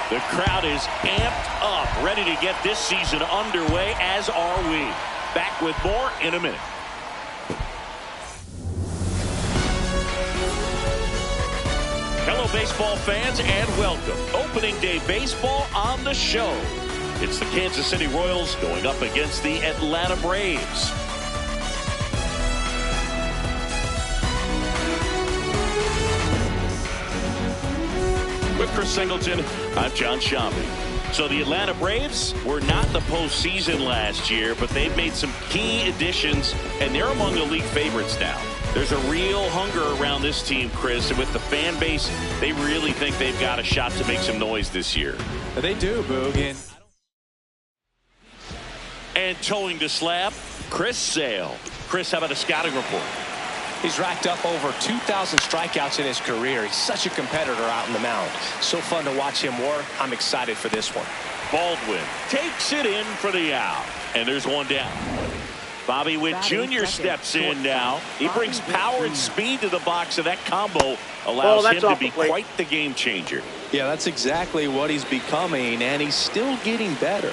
The crowd is amped up, ready to get this season underway, as are we. Back with more in a minute. Hello, baseball fans, and welcome. Opening day baseball on the show. It's the Kansas City Royals going up against the Atlanta Braves. With Chris Singleton, I'm John Shambi. So the Atlanta Braves were not the postseason last year, but they've made some key additions, and they're among the league favorites now. There's a real hunger around this team, Chris, and with the fan base, they really think they've got a shot to make some noise this year. They do, Boog. And towing the slab, Chris Sale. Chris, how about a scouting report? He's racked up over 2,000 strikeouts in his career. He's such a competitor out in the mound. So fun to watch him work. I'm excited for this one. Baldwin takes it in for the out. And there's one down. Bobby Witt Jr. steps in now. He brings power and speed to the box, and that combo allows him to be quite the game changer. Yeah, that's exactly what he's becoming, and he's still getting better.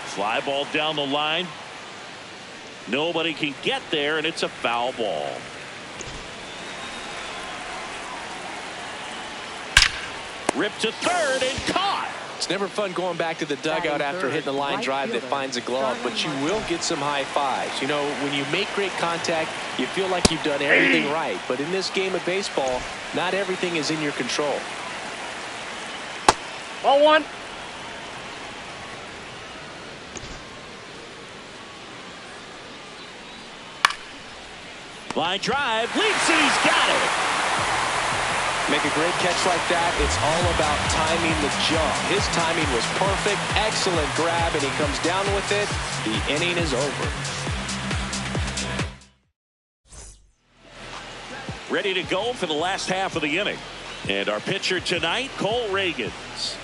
Fly ball down the line. Nobody can get there, and it's a foul ball. Ripped to third and caught. It's never fun going back to the dugout after hitting a line drive that finds a glove, but you will get some high fives. You know, when you make great contact, you feel like you've done everything right. But in this game of baseball, not everything is in your control. Ball one. Line drive, leaps, and he's got it. Make a great catch like that. It's all about timing the jump. His timing was perfect. Excellent grab, and he comes down with it. The inning is over. Ready to go for the last half of the inning. And our pitcher tonight, Cole Reagans.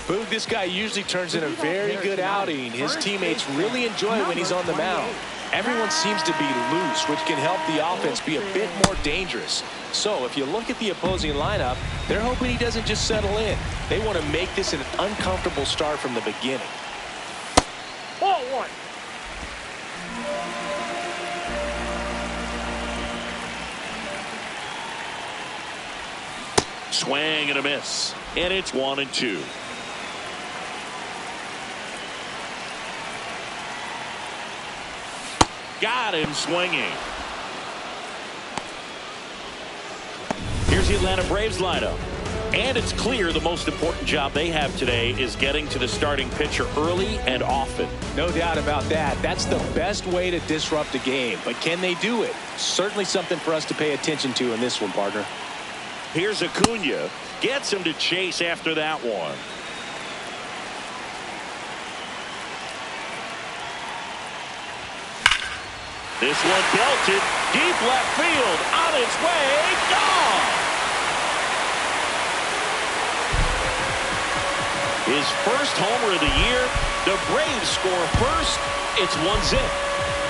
Boog, this guy usually turns in a very good outing. His teammates really enjoy when he's on the mound. Everyone seems to be loose, which can help the offense be a bit more dangerous. So if you look at the opposing lineup, they're hoping he doesn't just settle in. They want to make this an uncomfortable start from the beginning. Ball one. Swing and a miss. And it's 1-2. Got him swinging. Here's the Atlanta Braves lineup. And it's clear the most important job they have today is getting to the starting pitcher early and often. No doubt about that. That's the best way to disrupt a game. But can they do it? Certainly something for us to pay attention to in this one, partner. Here's Acuna. Gets him to chase after that one. This one belted deep left field, on its way, gone. His first homer of the year. The Braves score first. It's 1-0.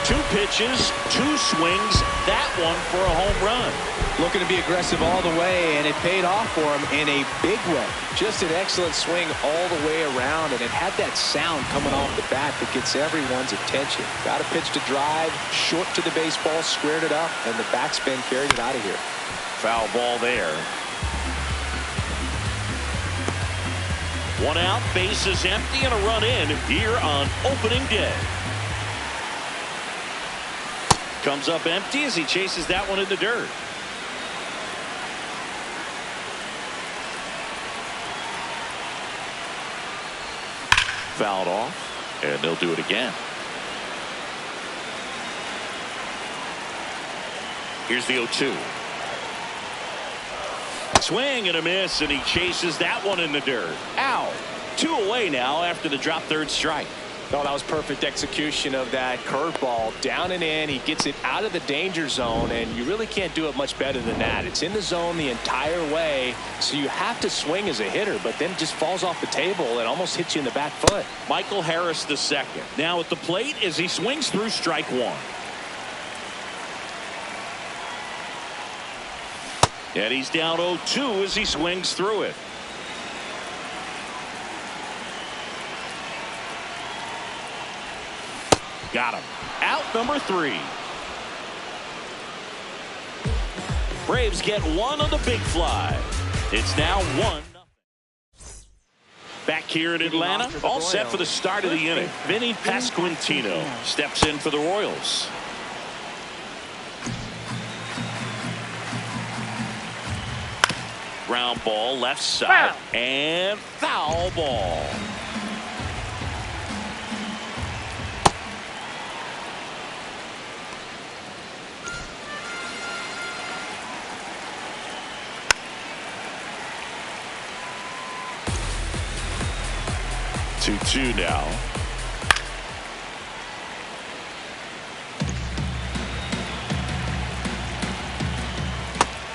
2 pitches, 2 swings. That one for a home run. Looking to be aggressive all the way, and it paid off for him in a big way. Just an excellent swing all the way around, and it had that sound coming off the bat that gets everyone's attention. Got a pitch to drive, short to the baseball, squared it up, and the backspin carried it out of here. Foul ball there. 1 out, bases empty, and a run in here on opening day. Comes up empty as he chases that one in the dirt. Fouled off, and they'll do it again. Here's the 0-2. Swing and a miss, and he chases that one in the dirt. Out. 2 away now after the drop third strike. Oh, that was perfect execution of that curveball. Down and in. He gets it out of the danger zone, and you really can't do it much better than that. It's in the zone the entire way, so you have to swing as a hitter, but then it just falls off the table and almost hits you in the back foot. Michael Harris the second. Now at the plate as he swings through strike 1. And he's down 0-2 as he swings through it. Got him. Out number 3. Braves get one on the big fly. It's now 1-0. Back here in Atlanta, all set for the start of the inning. Vinny Pasquantino steps in for the Royals. Ground ball left side and foul ball. Two now.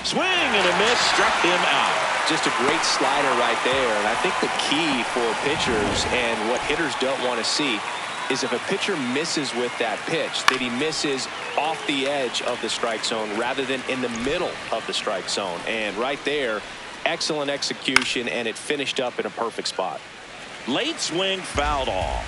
Swing and a miss, struck him out. Just a great slider right there. And I think the key for pitchers and what hitters don't want to see is if a pitcher misses with that pitch, that he misses off the edge of the strike zone rather than in the middle of the strike zone. And right there, excellent execution, and it finished up in a perfect spot. Late swing fouled off.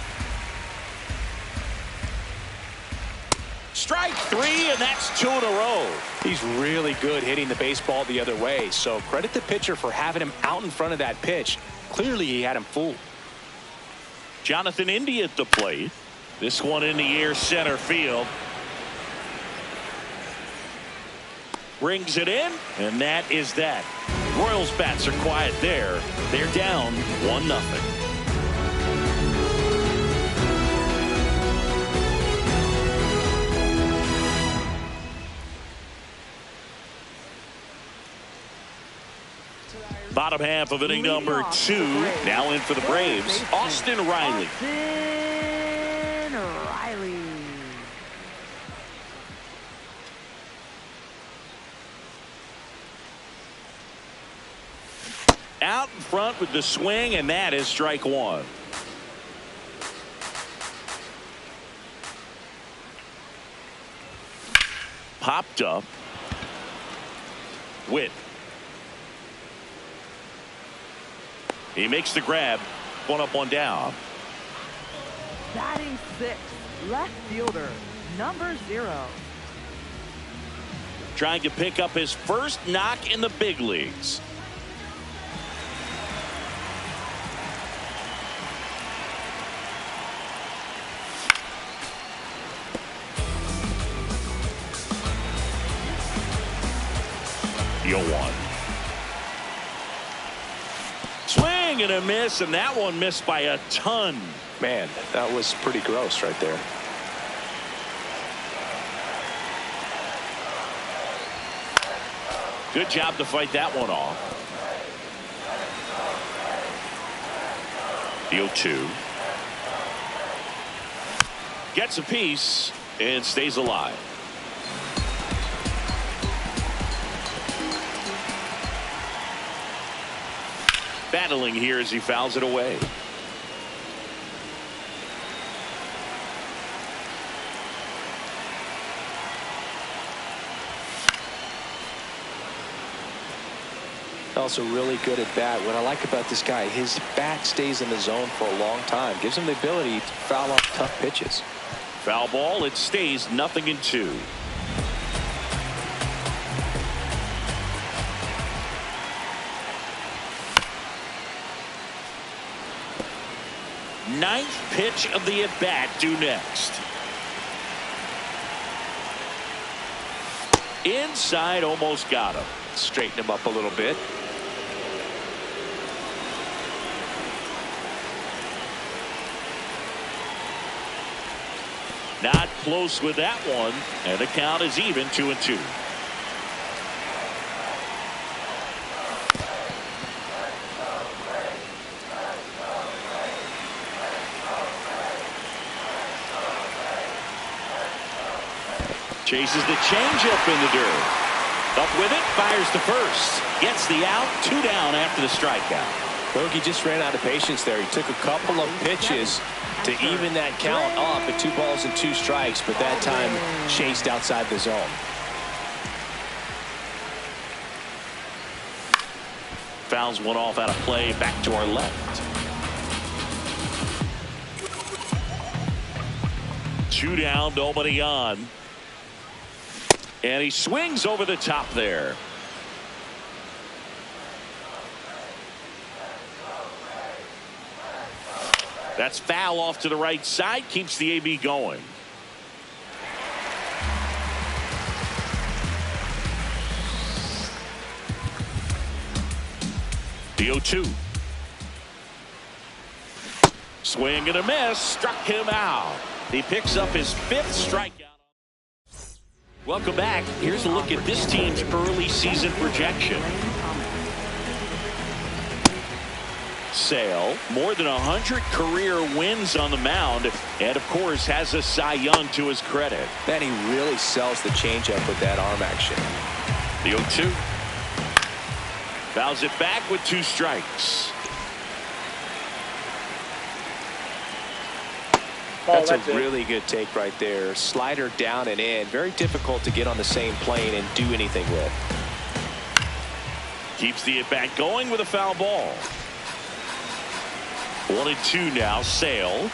Strike 3, and that's 2 in a row. He's really good hitting the baseball the other way, so credit the pitcher for having him out in front of that pitch. Clearly he had him fooled. Jonathan India at the plate. This one in the air, center field. Brings it in, and that is that. Royals bats are quiet there. They're down 1-0. Bottom half of inning number 2. Now in for the Braves, Austin Riley. Out in front with the swing, and that is strike 1. Popped up. Witt. He makes the grab. 1 up, 1 down. Batting 6, left fielder, number 0. Trying to pick up his first knock in the big leagues. Yo, 1. Swing and a miss, and that one missed by a ton. Man, that was pretty gross right there. Good job to fight that one off. The 0-2. Gets a piece and stays alive. Battling here as he fouls it away. Also really good at bat. What I like about this guy, his bat stays in the zone for a long time. Gives him the ability to foul off tough pitches. Foul ball. It stays 0-2. Ninth pitch of the at-bat due next. Inside, almost got him. Straighten him up a little bit. Not close with that one, and the count is even 2-2. Chases the changeup in the dirt. Up with it, fires to first. Gets the out, 2 down after the strikeout. Bogey just ran out of patience there. He took a couple of pitches to even that count up at 2 balls and 2 strikes, but that time chased outside the zone. Fouls one off out of play, back to our left. 2 down, nobody on. And he swings over the top there. That's foul off to the right side. Keeps the AB going. The 0-2. Swing and a miss. Struck him out. He picks up his 5th strikeout. Welcome back. Here's a look at this team's early season projection. Sale, more than 100 career wins on the mound, and of course has a Cy Young to his credit. Man, he really sells the changeup with that arm action. The 0-2. Fouls it back with 2 strikes. That's a really good take right there. Slider down and in. Very difficult to get on the same plane and do anything with. Keeps the at-bat going with a foul ball. 1-2 now. Sale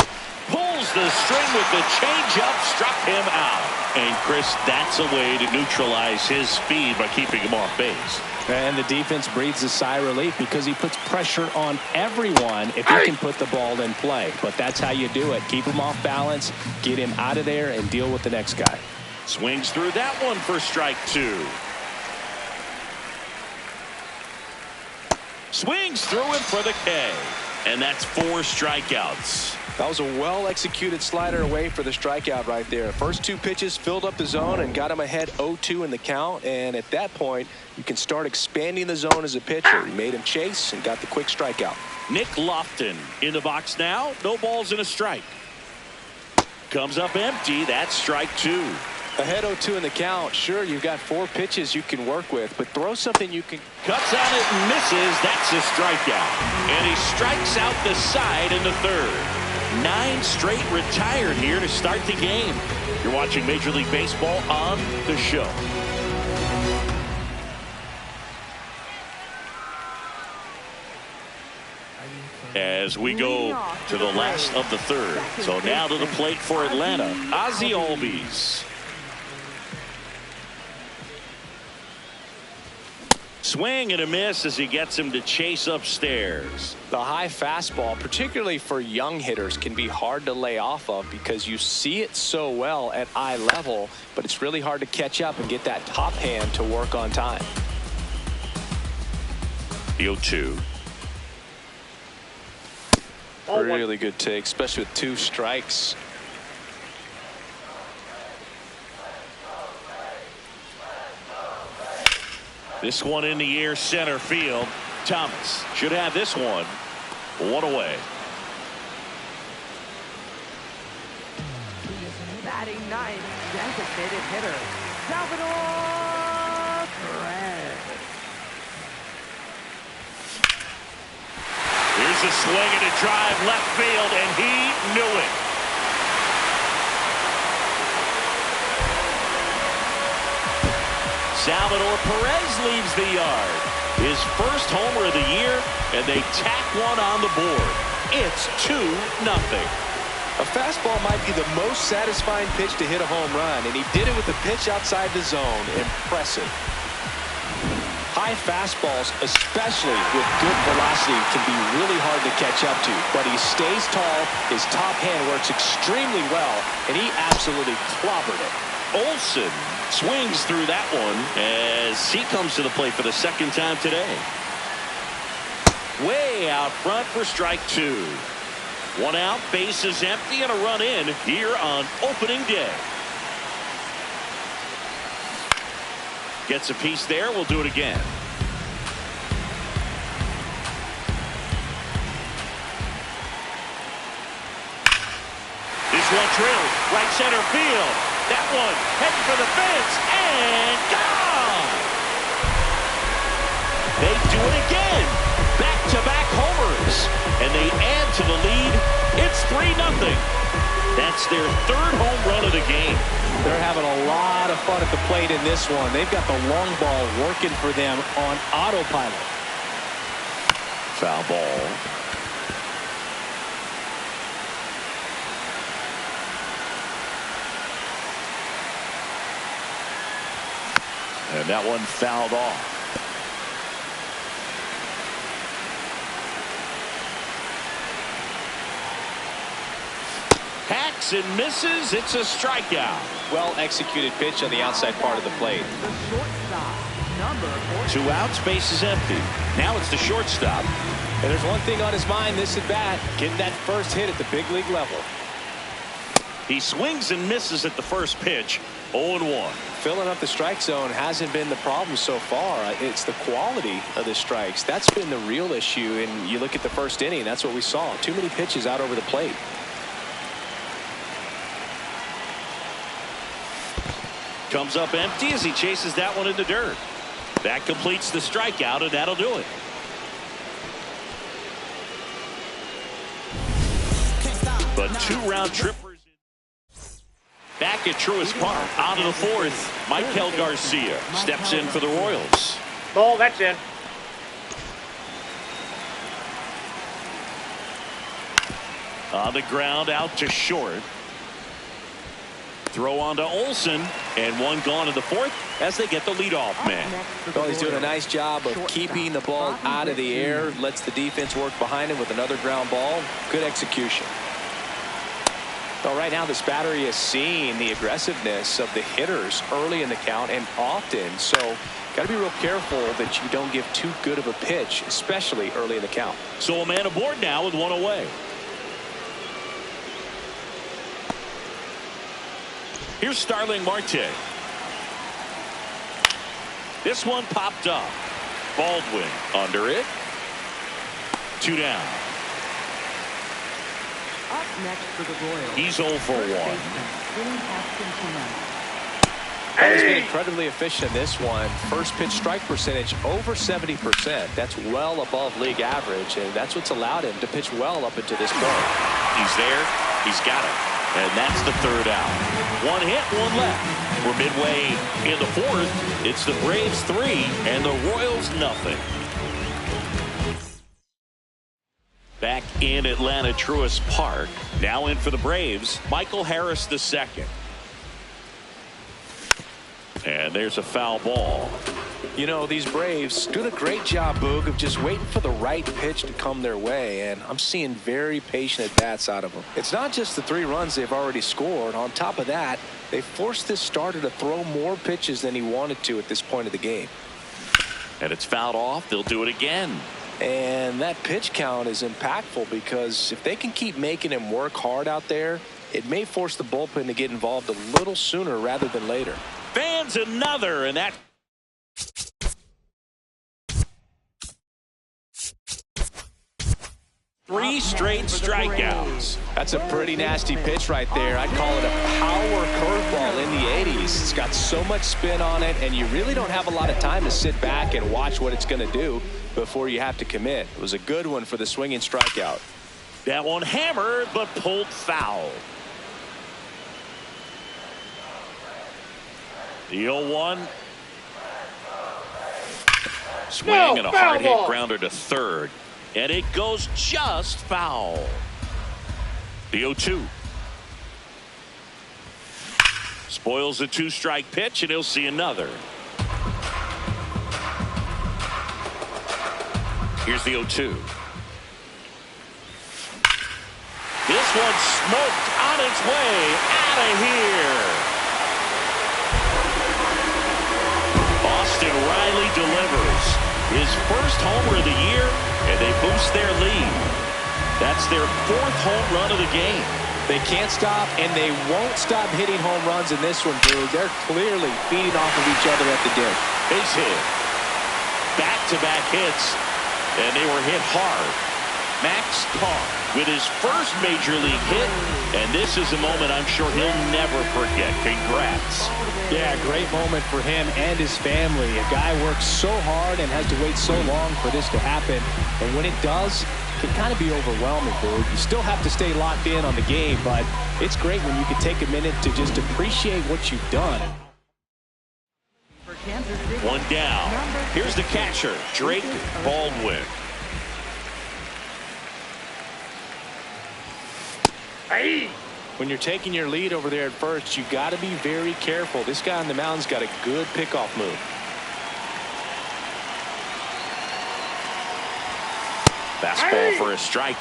pulls the string with the changeup. Struck him out. And Chris, that's a way to neutralize his speed by keeping him off base. And the defense breathes a sigh of relief because he puts pressure on everyone if he can put the ball in play. But that's how you do it. Keep him off balance, get him out of there, and deal with the next guy. Swings through that one for strike 2. Swings through it for the K. And that's 4 strikeouts. That was a well-executed slider away for the strikeout right there. First 2 pitches filled up the zone and got him ahead 0-2 in the count. And at that point, you can start expanding the zone as a pitcher. He made him chase and got the quick strikeout. Nick Lofton in the box now. No balls and a strike. Comes up empty. That's strike 2. Ahead 0-2 in the count. Sure, you've got 4 pitches you can work with, but throw something you can. Cuts on it and misses. That's a strikeout. And he strikes out the side in the 3rd. 9 straight retired here to start the game. You're watching Major League Baseball on the show. As we go to the last of the 3rd. So now to the plate for Atlanta, Ozzie Albies. Swing and a miss as he gets him to chase upstairs. The high fastball, particularly for young hitters, can be hard to lay off of because you see it so well at eye level, but it's really hard to catch up and get that top hand to work on time. The 0-2. Really good take, especially with 2 strikes. This one in the air, center field. Thomas should have this one. 1 away. Batting 9th, designated hitter, Salvador Perez. Here's a swing and a drive left field, and he knew it. Salvador Perez leaves the yard. His first homer of the year, and they tack one on the board. It's 2-0. A fastball might be the most satisfying pitch to hit a home run, and he did it with the pitch outside the zone. Impressive. High fastballs, especially with good velocity, can be really hard to catch up to, but he stays tall, his top hand works extremely well, and he absolutely clobbered it. Olsen swings through that one as he comes to the plate for the 2nd time today. Way out front for strike 2. 1 out, base is empty, and a run in here on opening day. Gets a piece there. We'll do it again. This one drilled right center field. That one heading for the fence and gone. They do it again. Back-to-back homers, and they add to the lead. It's 3-0. That's their 3rd home run of the game. They're having a lot of fun at the plate in this one. They've got the long ball working for them on autopilot. Foul ball. And that one fouled off. Hacks and misses. It's a strikeout. Well executed pitch on the outside part of the plate. The shortstop, number 14. 2 outs, base is empty. Now it's the shortstop. And there's one thing on his mind this at bat, getting that first hit at the big league level. He swings and misses at the first pitch. 0-1. Filling up the strike zone hasn't been the problem so far. It's the quality of the strikes. That's been the real issue. And you look at the first inning, that's what we saw. Too many pitches out over the plate. Comes up empty as he chases that one in the dirt. That completes the strikeout, and that'll do it. But 2 round trippers. Back at Truist Park, out of the 4th, Michael Garcia steps in for the Royals. Ball, that's in. On the ground, out to short. Throw on to Olsen, and one gone in the 4th as they get the leadoff man. Well, he's doing a nice job of keeping the ball out of the air, lets the defense work behind him with another ground ball. Good execution. Well, right now this battery is seeing the aggressiveness of the hitters early in the count and often. So got to be real careful that you don't give too good of a pitch, especially early in the count. So a man aboard now with 1 away. Here's Starling Marte. This one popped up. Baldwin under it. 2 down. Up next for the Royals. He's 0 for 1. He's been incredibly efficient in this one. First pitch strike percentage over 70%. That's well above league average, and that's what's allowed him to pitch well up until this point. He's there. He's got it. And that's the 3rd out. 1 hit, 1 left. We're midway in the 4th. It's the Braves 3 and the Royals nothing. Back in Atlanta, Truist Park. Now in for the Braves, Michael Harris II. And there's a foul ball. You know, these Braves doing a great job, Boog, of just waiting for the right pitch to come their way, and I'm seeing very patient at-bats out of them. It's not just the 3 runs they've already scored. On top of that, they forced this starter to throw more pitches than he wanted to at this point of the game. And it's fouled off. They'll do it again. And that pitch count is impactful because if they can keep making him work hard out there, it may force the bullpen to get involved a little sooner rather than later. Fans another, and that 3 straight strikeouts. That's a pretty nasty pitch right there. I'd call it a power curveball in the 80s. It's got so much spin on it, and you really don't have a lot of time to sit back and watch what it's going to do before you have to commit. It was a good one for the swinging strikeout. That one hammered, but pulled foul. The 0-1. Swing and a hard hit grounder to 3rd. And it goes just foul. The 0-2. Spoils the 2-strike pitch, and he'll see another. Here's the 0-2. This one smoked on its way out of here. Austin Riley delivers his first homer of the year, and they boost their lead. That's their 4th home run of the game. They can't stop, and they won't stop hitting home runs in this one, Drew. They're clearly feeding off of each other at the dish. Base hit. Back-to-back hits, and they were hit hard. Max Carr with his first major league hit, and this is a moment I'm sure he'll never forget. Congrats. Yeah, great moment for him and his family. A guy works so hard and has to wait so long for this to happen, and when it does, it can kind of be overwhelming, dude. You still have to stay locked in on the game, but it's great when you can take a minute to just appreciate what you've done. One down. Here's the catcher, Drake Baldwin. When you're taking your lead over there at first, you got to be very careful. This guy on the mound's got a good pickoff move. Fastball for a strike.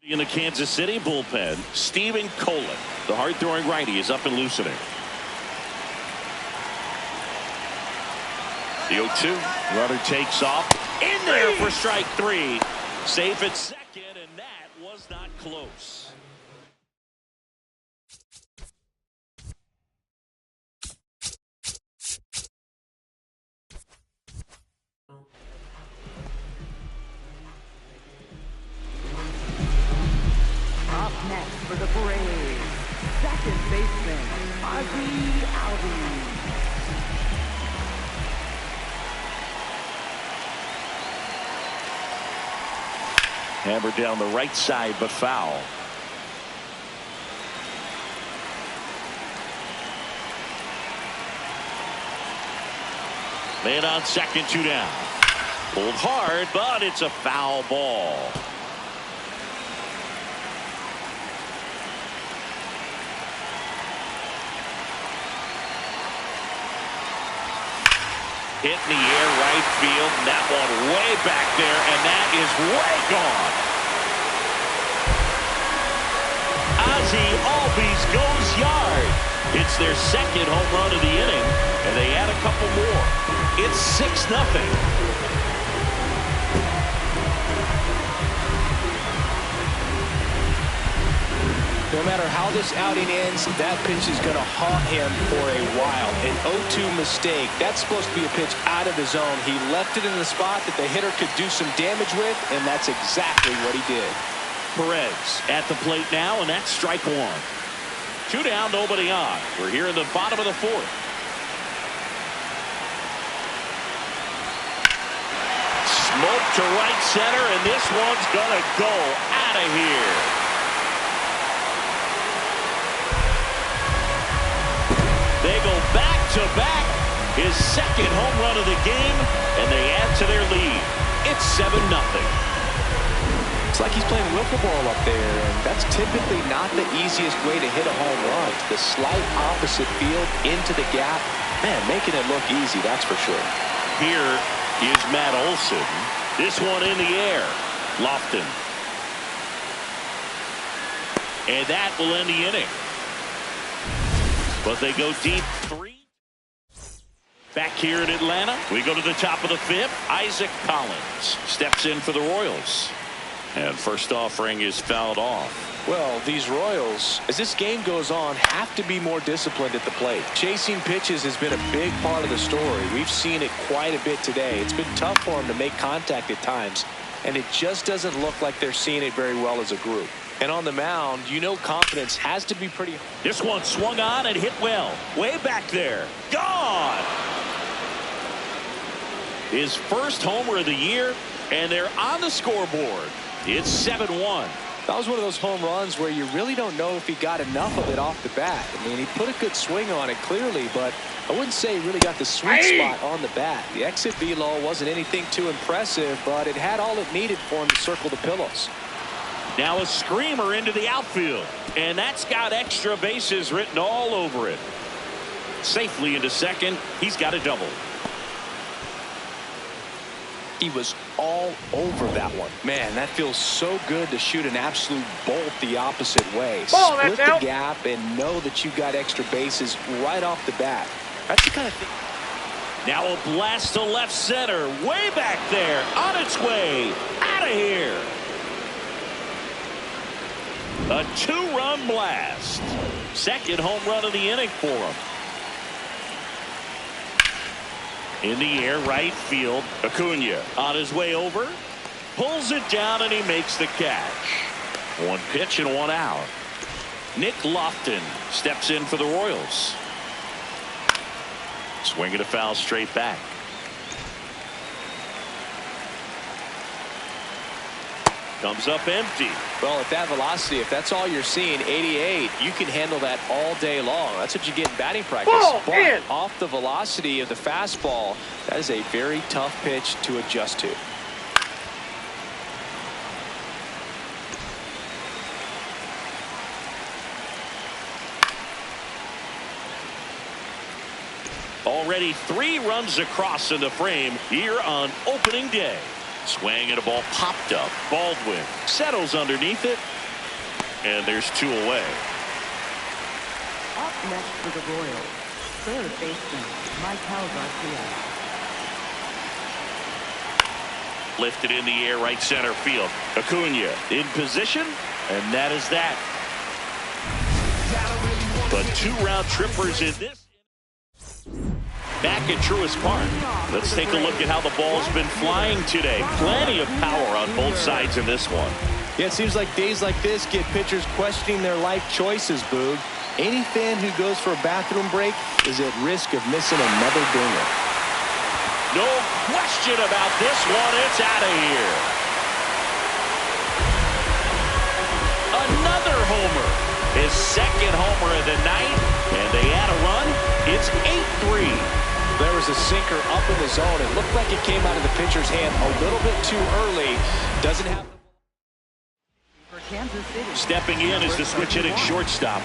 In the Kansas City bullpen, Steven Colin, the hard-throwing righty, is up and loosening. The 0-2. Runner takes off. In there for strike 3. Safe at second, and that was not close. Up next for the Braves, second baseman, Ozzie Albies. Hammered down the right side, but foul. Man on second, 2 down. Pulled hard, but it's a foul ball. Hit in the air, right field, and that one way back there, and that is way gone. Ozzie Albies goes yard. It's their second home run of the inning, and they add a couple more. It's 6-0. No matter how this outing ends, that pitch is going to haunt him for a while. An 0-2 mistake. That's supposed to be a pitch out of the zone. He left it in the spot that the hitter could do some damage with, and that's exactly what he did. Perez at the plate now, and that's strike 1. 2 down, nobody on. We're here in the bottom of the 4th. Smoke to right center, and this one's going to go out of here. They go back-to-back, his second home run of the game, and they add to their lead. It's 7-0. It's like he's playing wiffle ball up there, and that's typically not the easiest way to hit a home run. The slight opposite field into the gap. Man, making it look easy, that's for sure. Here is Matt Olson. This one in the air. Lofton. And that will end the inning. But they go deep 3. Back here in Atlanta, we go to the top of the 5th. Isaac Collins steps in for the Royals. And first offering is fouled off. Well, these Royals, as this game goes on, have to be more disciplined at the plate. Chasing pitches has been a big part of the story. We've seen it quite a bit today. It's been tough for them to make contact at times, and it just doesn't look like they're seeing it very well as a group. And on the mound, you know confidence has to be pretty. This one swung on and hit well. Way back there. Gone! His first homer of the year, and they're on the scoreboard. It's 7-1. That was one of those home runs where you really don't know if he got enough of it off the bat. I mean, he put a good swing on it clearly, but I wouldn't say he really got the sweet spot on the bat. The exit velo wasn't anything too impressive, but it had all it needed for him to circle the pillows. Now a screamer into the outfield, and that's got extra bases written all over it. Safely into second. He's got a double. He was all over that one. Man, that feels so good to shoot an absolute bolt the opposite way. Split the gap and know that you got extra bases right off the bat. That's the kind of thing. Now a blast to left center. Way back there. On its way. Out of here. A 2-run blast. Second home run of the inning for him. In the air, right field. Acuna on his way over. Pulls it down, and he makes the catch. 1 pitch and 1 out. Nick Lofton steps in for the Royals. Swinging a foul straight back. Comes up empty. Well, at that velocity, if that's all you're seeing, 88, you can handle that all day long. That's what you get in batting practice. But off the velocity of the fastball, that is a very tough pitch to adjust to. Already 3 runs across in the frame here on opening day. Swing and a ball popped up. Baldwin settles underneath it. And there's 2 away. Up next for the Royals, third baseman, Michael Garcia. Lifted in the air, right center field. Acuna in position, and that is that. But 2 round trippers in this. Back at Truist Park. Let's take a look at how the ball's been flying today. Plenty of power on both sides in this one. Yeah, it seems like days like this get pitchers questioning their life choices, Boog. Any fan who goes for a bathroom break is at risk of missing another dinger. No question about this one. It's out of here. Another homer. His second homer of the night. And they add a run. It's 8-3. There was a sinker up in the zone. It looked like it came out of the pitcher's hand a little bit too early. Doesn't have. For Kansas City. Stepping in is the switch hitting shortstop.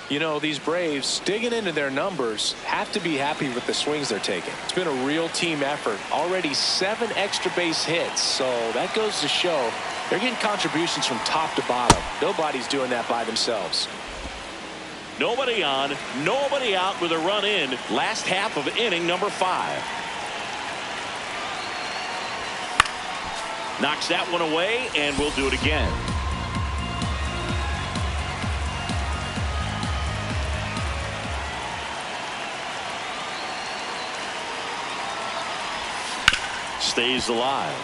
You know, these Braves, digging into their numbers, have to be happy with the swings they're taking. It's been a real team effort. Already 7 extra base hits, so that goes to show they're getting contributions from top to bottom. Nobody's doing that by themselves. Nobody on, nobody out with a run in. Last half of inning number 5. Knocks that one away, and we'll do it again. Stays alive.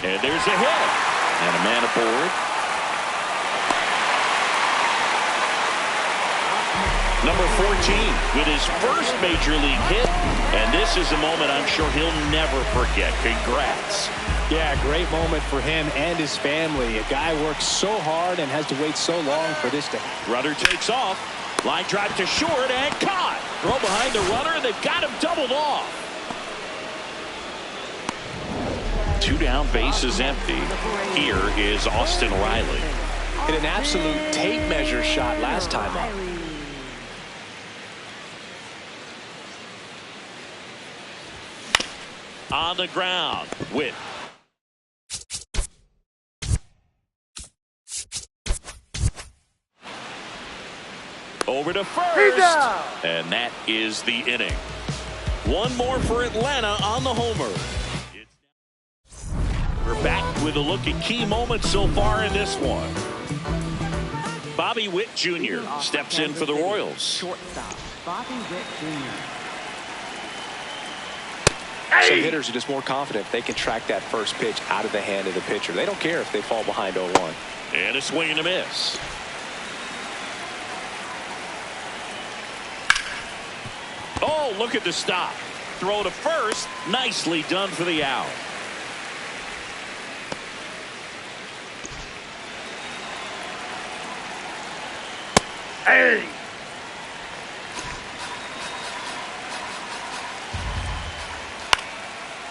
And there's a hit. And a man aboard. Number 14 with his first major league hit. And this is a moment I'm sure he'll never forget. Congrats. Yeah, great moment for him and his family. A guy works so hard and has to wait so long for this to happen. Runner takes off. Line drive to short and caught. Throw behind the runner. They've got him doubled off. 2 down, base is empty. Here is Austin Riley. Hit an absolute tape measure shot last time up. On the ground, Witt. Over to first. And that is the inning. One more for Atlanta on the homer. We're back with a look at key moments so far in this one. Bobby Witt Jr. steps in for the Royals. Shortstop, Bobby Witt Jr. Some hitters are just more confident they can track that first pitch out of the hand of the pitcher. They don't care if they fall behind 0-1. And a swing and a miss. Oh, look at the stop. Throw to first. Nicely done for the out. Hey!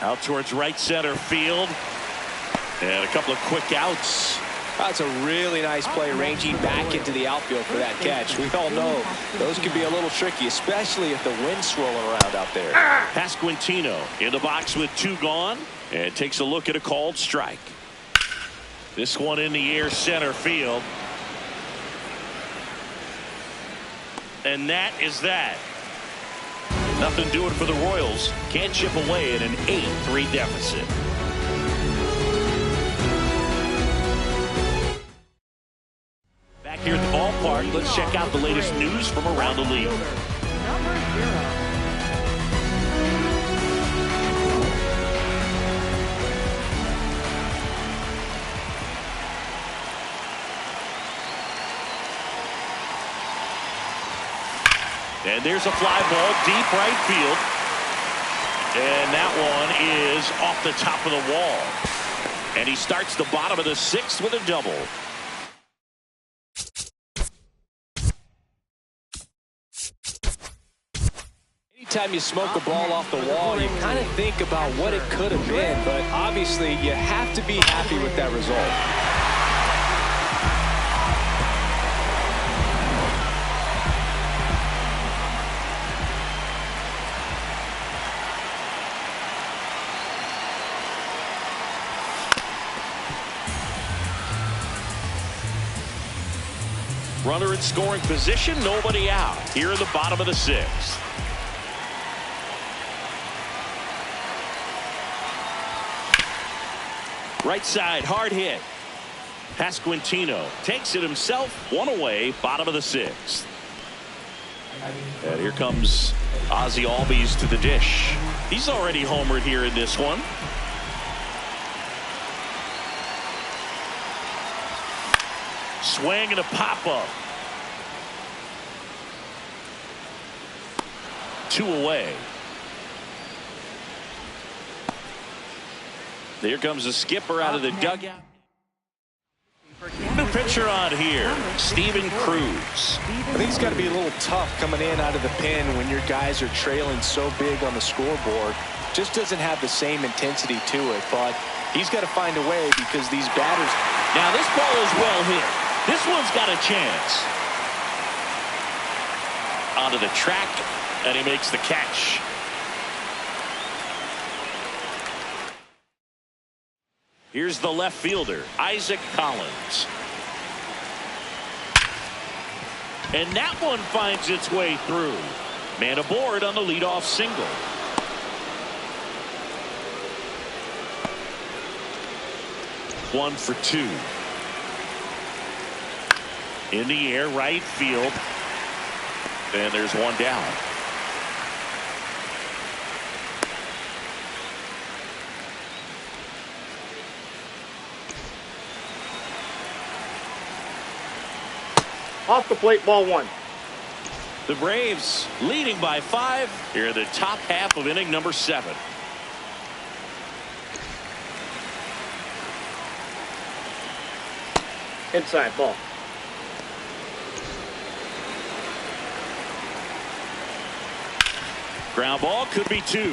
Out towards right center field. And a couple of quick outs. That's a really nice play, ranging back into the outfield for that catch. We all know those can be a little tricky, especially if the wind's swirling around out there. Pasquantino in the box with 2 gone. And takes a look at a called strike. This one in the air center field. And that is that. Nothing doing for the Royals. Can't chip away at an 8-3 deficit. Back here at the ballpark, let's check out the latest news from around the league. Number 0. And there's a fly ball deep right field. And that one is off the top of the wall. And he starts the bottom of the sixth with a double. Anytime you smoke a ball off the wall, you kind of think about what it could have been, but obviously you have to be happy with that result. Runner in scoring position, nobody out. Here in the bottom of the sixth. Right side, hard hit. Pasquantino takes it himself, one away, bottom of the sixth. And here comes Ozzie Albies to the dish. He's already homered here in this one. Swing and a pop-up. 2 away. There comes the skipper out of the dugout. New pitcher on here, Steven Cruz. I think it's got to be a little tough coming in out of the pen when your guys are trailing so big on the scoreboard. Just doesn't have the same intensity to it, but he's got to find a way because these batters. Now this ball is well hit. This one's got a chance. Onto the track, and he makes the catch. Here's the left fielder, Isaac Collins. And that one finds its way through. Man aboard on the leadoff single. One for 2. In the air, right field. And there's one down. Off the plate, ball 1. The Braves leading by 5 here in the top half of inning number 7. Inside, ball. Ground ball, could be 2.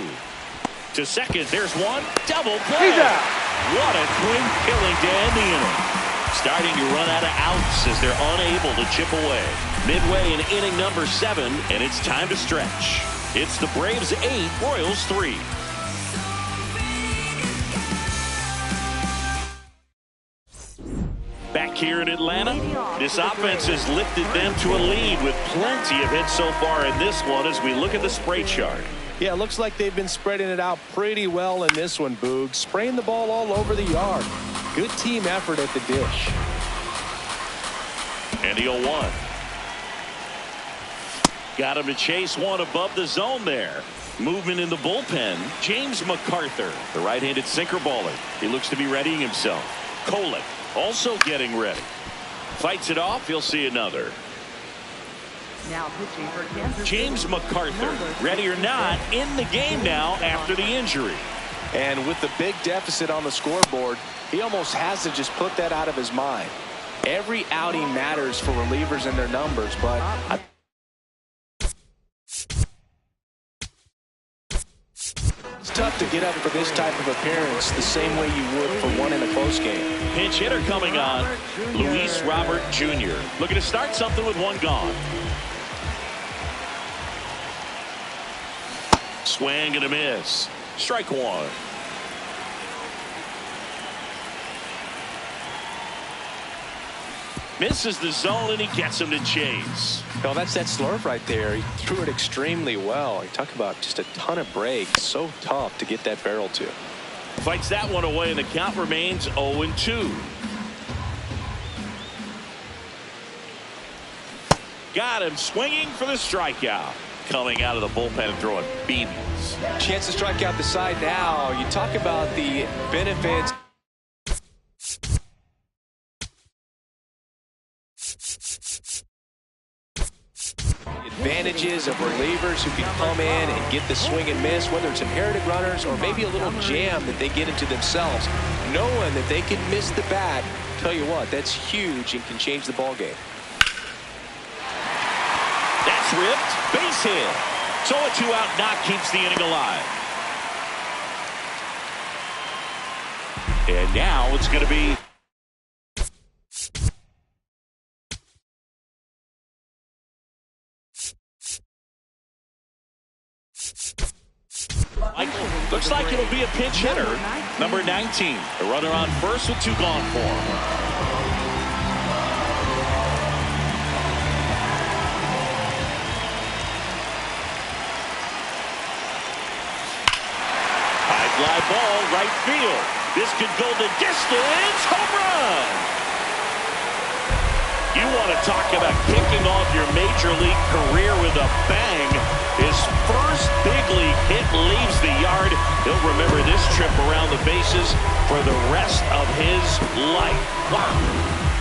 To second, there's 1. Double play. He's out. What a quick killing to end the inning. Starting to run out of outs as they're unable to chip away. Midway in inning number 7, and it's time to stretch. It's the Braves 8, Royals 3. Back here in Atlanta, this offense has lifted them to a lead with plenty of hits so far in this one as we look at the spray chart. Yeah, it looks like they've been spreading it out pretty well in this one, Boog. Spraying the ball all over the yard. Good team effort at the dish. And the 0-1. Got him to chase one above the zone there. Movement in the bullpen. James McArthur, the right-handed sinker baller. He looks to be readying himself. Kolek also getting ready. Fights it off. He'll see another. Now pitching for Kansas James City, McArthur, ready or not, in the game now after the injury. And with the big deficit on the scoreboard, he almost has to just put that out of his mind. Every outing matters for relievers and their numbers, but it's tough to get up for this type of appearance the same way you would for one in a close game. Pinch hitter coming on, Luis Robert Jr. Looking to start something with 1 gone. Swing and a miss. Strike 1. Misses the zone, and he gets him to chase. Well, that's that slurve right there. He threw it extremely well. You talk about just a ton of breaks. So tough to get that barrel to. Fights that one away, and the count remains 0-2. Got him swinging for the strikeout. Coming out of the bullpen and throwing BBs. Chance to strike out the side now. You talk about the benefits. Advantage advantages of relievers who can come in and get the swing and miss, whether it's inherited runners or maybe a little jam that they get into themselves. Knowing that they can miss the bat, tell you what, that's huge and can change the ball game. That's ripped. Base hit. So a 2-out knock keeps the inning alive. And now it's going to be looks like it'll be a pinch hitter. Number 19. A runner on first with 2 gone for him. High fly ball, right field. This could go the distance. Home run. You want to talk about kicking off your major league career with a bang. His first big league hit leaves the yard. He'll remember this trip around the bases for the rest of his life. Wow.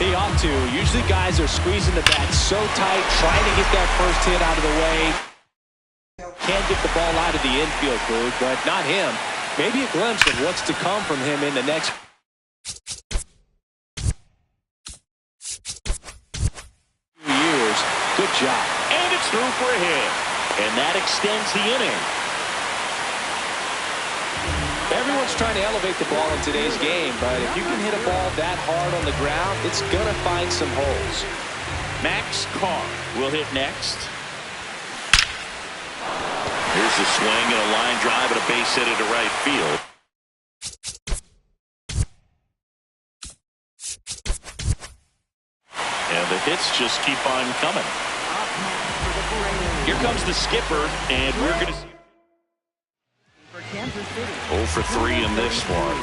He ought to. Usually guys are squeezing the bat so tight, trying to get that first hit out of the way. Can't get the ball out of the infield, Boog, but not him. Maybe a glimpse of what's to come from him in the next few years. Good job. And it's through for a hit. And that extends the inning. Everyone's trying to elevate the ball in today's game, but if you can hit a ball that hard on the ground, it's going to find some holes. Max Carr will hit next. Here's a swing and a line drive and a base hit into right field. And the hits just keep on coming. Here comes the skipper, and we're going to see 0 for 3 in this one.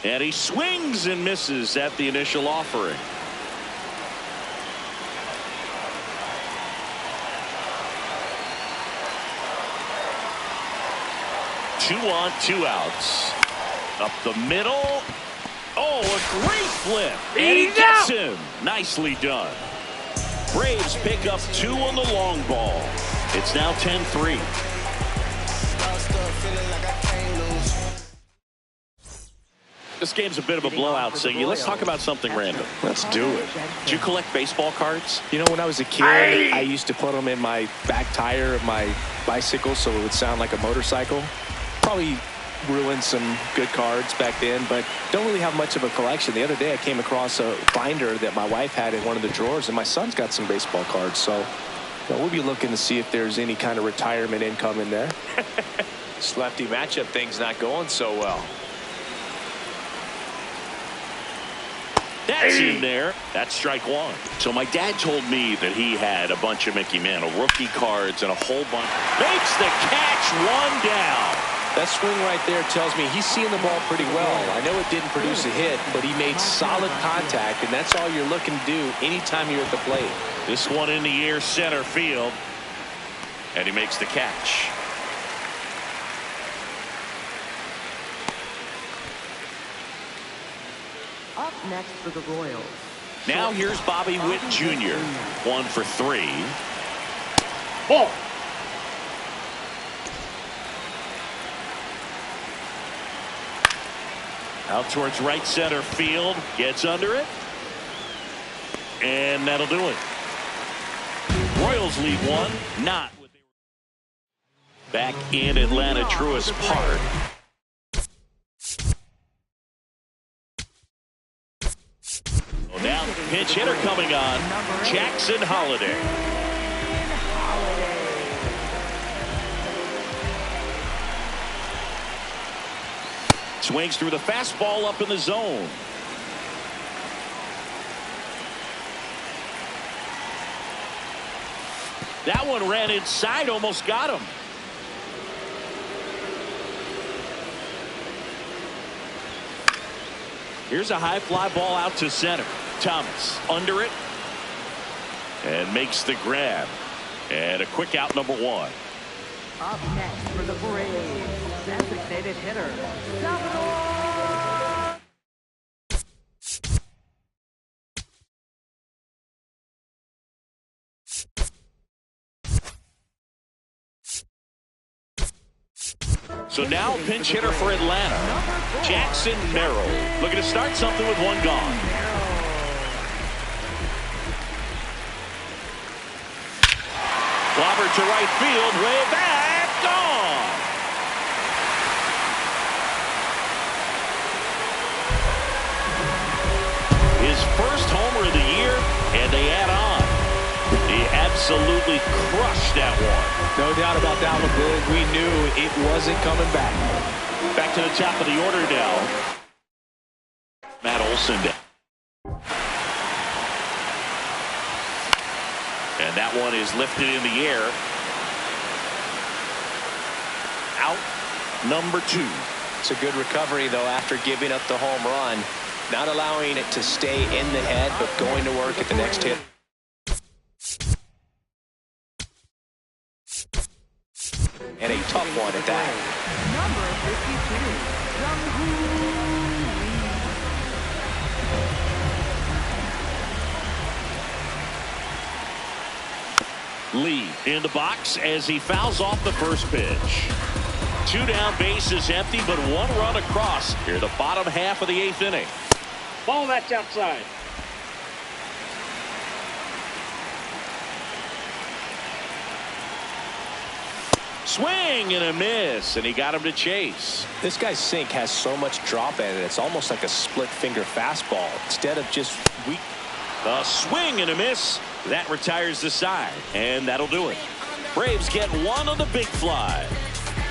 And he swings and misses at the initial offering. Two on, 2 outs. Up the middle. Oh, a great flip. And he gets him. Nicely done. Braves pick up 2 on the long ball. It's now 10-3. This game's a bit of a blowout, so let's talk about something random. Let's do it. Do you collect baseball cards? You know, when I was a kid, I used to put them in my back tire of my bicycle so it would sound like a motorcycle. Probably ruined some good cards back then, but don't really have much of a collection. The other day I came across a binder that my wife had in one of the drawers, and my son's got some baseball cards, so we'll be looking to see if there's any kind of retirement income in there. This lefty matchup thing's not going so well. That's in there. That's strike 1. So my dad told me that he had a bunch of Mickey Mantle rookie cards and a whole bunch. Makes the catch, 1 down. That swing right there tells me he's seeing the ball pretty well. I know it didn't produce a hit, but he made solid contact, and that's all you're looking to do anytime you're at the plate. This one in the air, center field, and he makes the catch. Up next for the Royals. Now here's Bobby Witt Jr. 1 for 3. Ball. Out towards right center field. Gets under it. And that'll do it. Royals lead 1. Not. Back in Atlanta Truist Park. Now pinch hitter coming on. Jackson Holiday. Swings through the fastball up in the zone. That one ran inside, almost got him. Here's a high fly ball out to center. Thomas under it and makes the grab. And a quick out, number 1. Up next for the Braves, designated hitter, Salvador So now pinch hitter for Atlanta, Jackson Merrill, looking to start something with one gone. Clobbered to right field, way back, gone. His first homer of the year, and they add on. He absolutely crushed that one. No doubt about that one, Big. We knew it wasn't coming back. Back to the top of the order now. Matt Olson. And that one is lifted in the air. Out number 2. It's a good recovery, though, after giving up the home run. Not allowing it to stay in the head, but going to work at the next hit. And a tough one at that. Number 52, Lee in the box as he fouls off the first pitch. 2 down, bases empty, but 1 run across here the bottom half of the 8th inning. Ball that's outside. Swing and a miss, and he got him to chase. This guy's sink has so much drop in it. It's almost like a split finger fastball instead of just weak. A swing and a miss. That retires the side, and that'll do it. Braves get one on the big fly.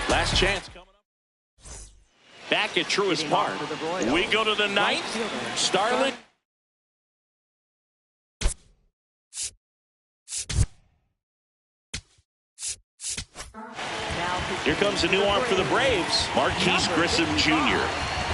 Last chance coming up. Back at Truist Park. We go to the 9th. Starling. Here comes a new arm for the Braves, Marquise Grissom Jr.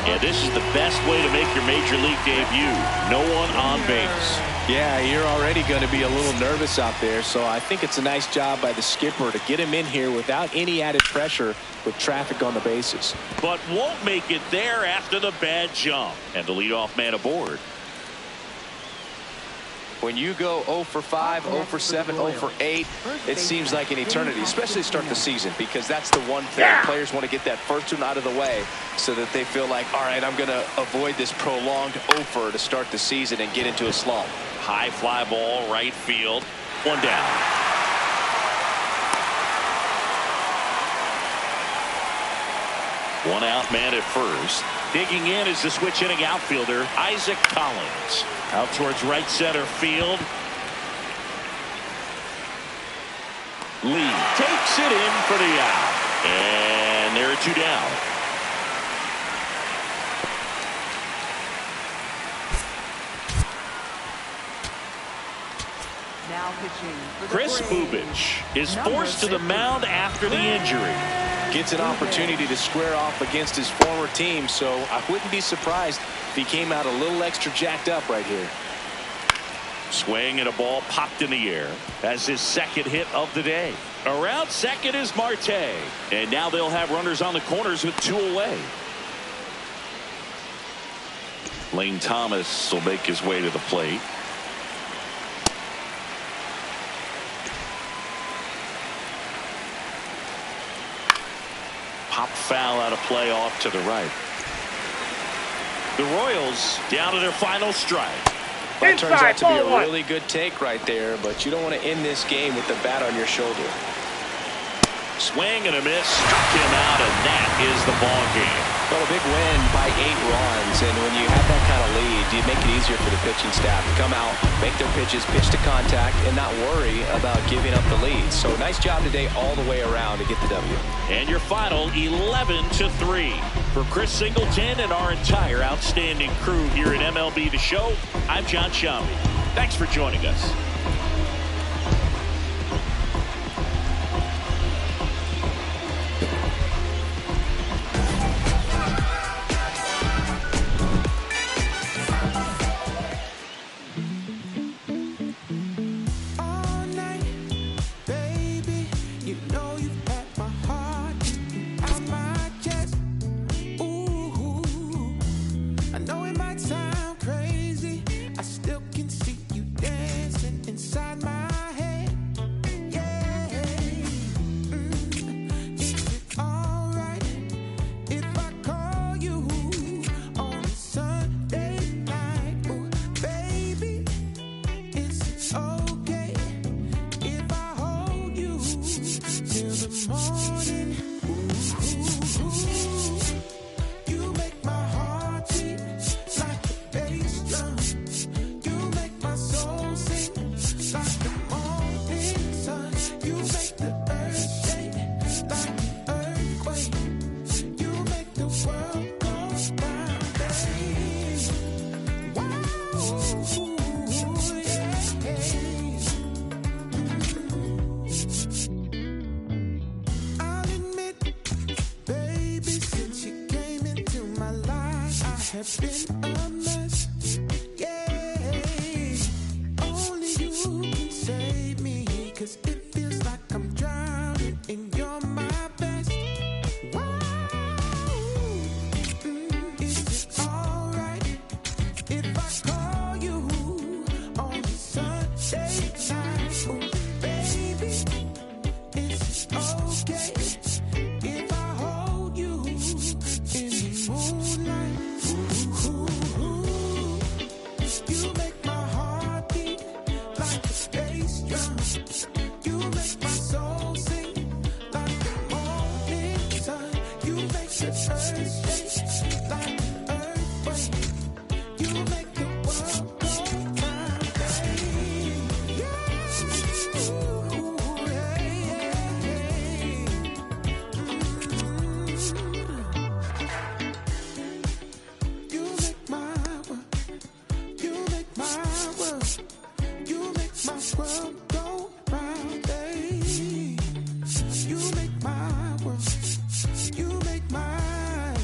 Yeah, this is the best way to make your major league debut. No one on base. Yeah, you're already going to be a little nervous out there, so I think it's a nice job by the skipper to get him in here without any added pressure with traffic on the bases. But won't make it there after the bad jump. And the leadoff man aboard. When you go 0 for 5, 0 for 7, 0 for 8, it seems like an eternity, especially to start the season, because that's the one thing. Players want to get that first one out of the way so that they feel like, all right, I'm going to avoid this prolonged 0 to start the season and get into a slump. High fly ball, right field. 1 down. One out man at first. Digging in is the switch hitting outfielder, Isaac Collins. Out towards right center field. Lee takes it in for the out. And there are 2 down. now pitching for the Chris Braves. Bubich is forced to the mound after the injury. Gets an opportunity to square off against his former team, so I wouldn't be surprised if he came out a little extra jacked up right here. Swing and a ball popped in the air as his second hit of the day. Around second is Marte, and now they'll have runners on the corners with 2 away. Lane Thomas will make his way to the plate. Pop foul out of play off to the right. The Royals down to their final strike. Well, it turns out to be a really good take right there, but you don't want to end this game with the bat on your shoulder. Swing and a miss, struck him out, and that is the ball game. Well, a big win by 8 runs, and when you have that kind of lead, you make it easier for the pitching staff to come out, make their pitches, pitch to contact, and not worry about giving up the lead. So nice job today all the way around to get the W. And your final 11-3. For Chris Singleton and our entire outstanding crew here at MLB The Show, I'm John Shambi. Thanks for joining us. I know it might sound crazy, I still can see you dancing in have been a mess. Yeah, only you can save me, 'cause it feels like I'm drowning and you're my best. Wow, is it alright if I call you on a Sunday night? Oh, baby, is it okay if I hold you in the moonlight? Ooh, you make my heart beat like a bass drum. You make my soul sing like the morning sun. You make the earth shake like an earthquake. You make the world go round, baby. Yeah, ooh, You make my world. You make my world. You make my world go round, baby. You make my world. You make my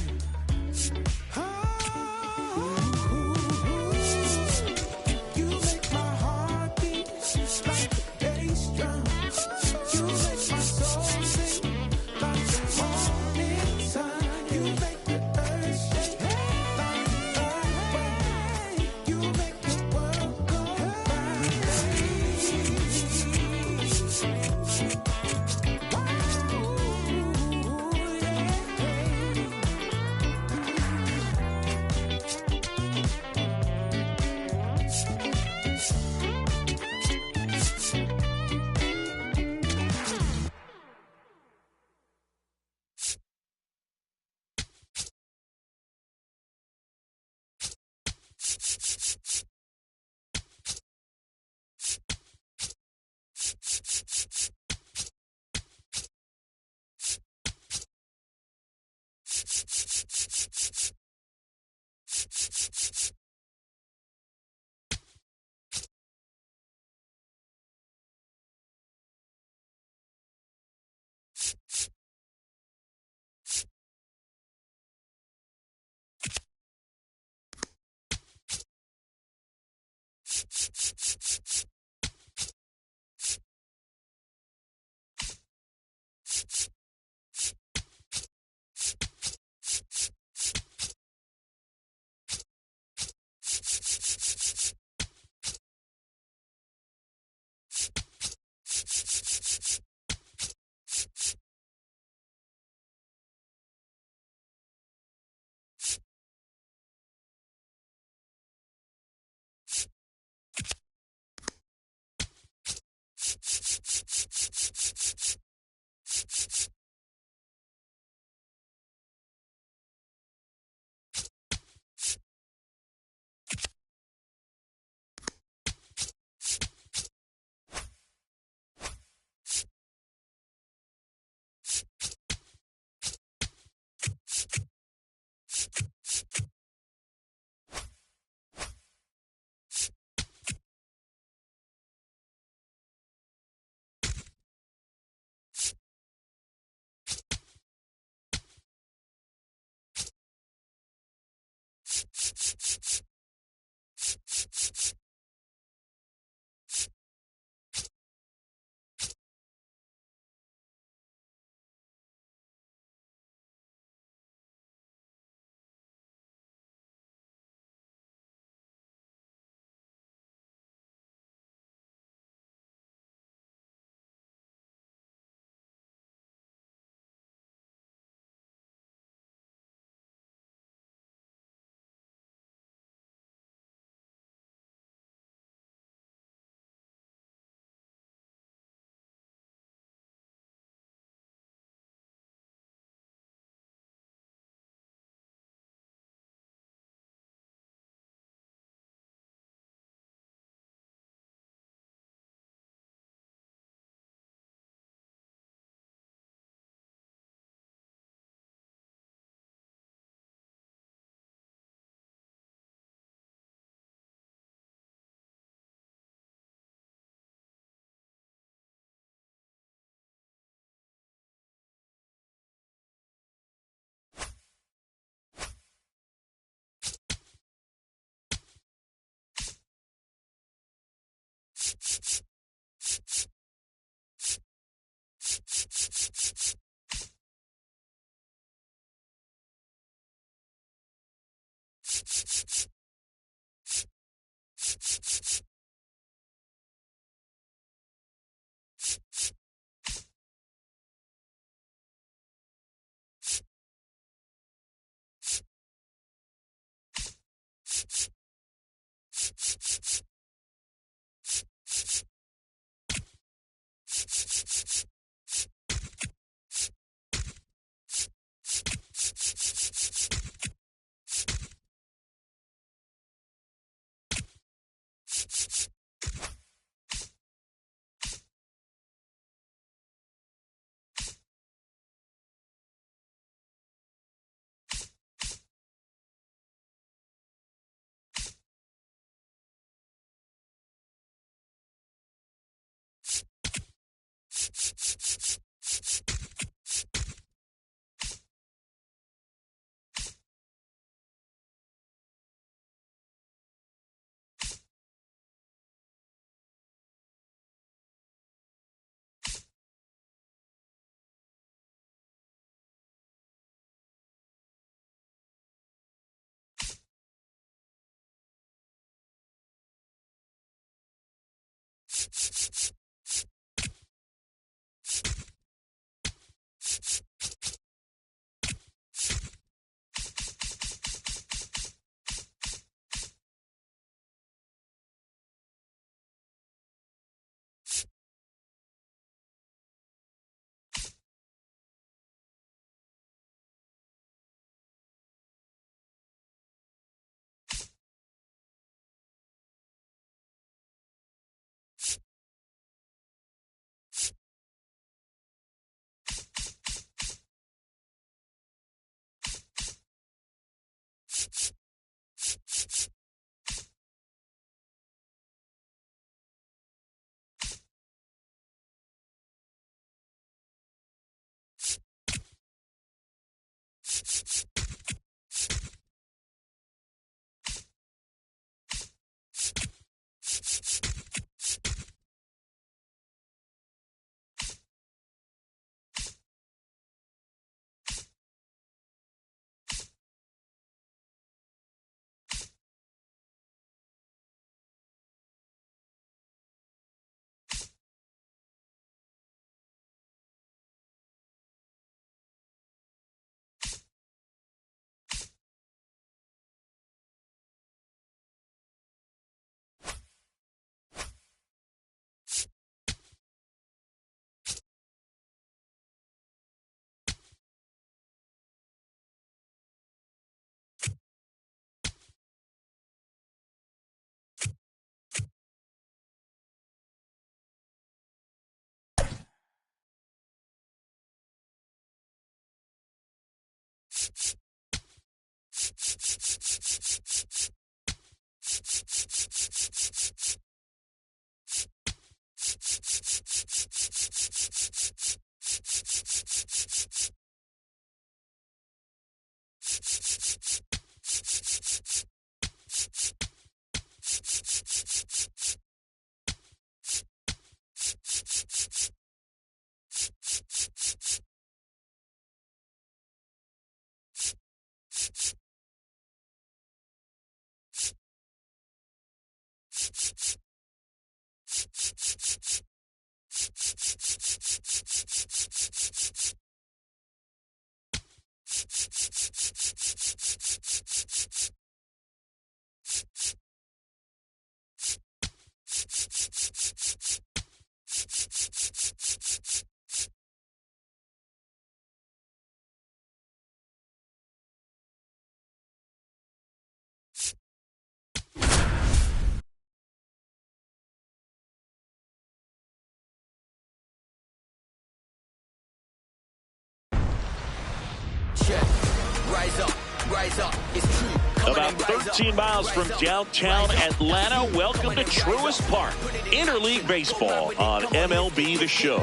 About 13 miles from downtown Atlanta, welcome to Truist Park. Interleague Baseball on MLB The Show.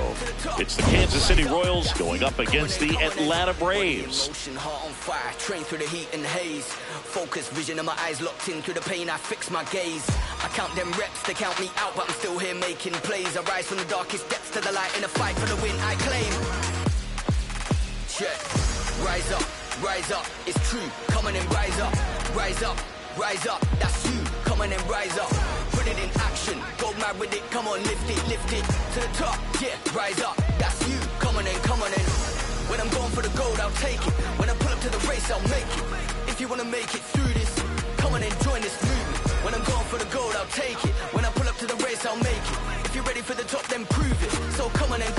It's the Kansas City Royals going up against the Atlanta Braves. Train through the heat and haze. Focus vision of my eyes locked in through the pain. I fix my gaze. I count them reps, they count me out, but I'm still here making plays. I rise from the darkest depths to the light in a fight for the win I claim. Check. Rise up, it's true. Come on and rise up, that's you. Come on and rise up, put it in action. Go mad with it, come on, lift it to the top. Yeah, rise up, that's you. Come on and. When I'm going for the gold, I'll take it. When I pull up to the race, I'll make it. If you wanna make it through this, come on and join this movement. When I'm going for the gold, I'll take it. When I pull up to the race, I'll make it. If you're ready for the top, then prove it. So come on and.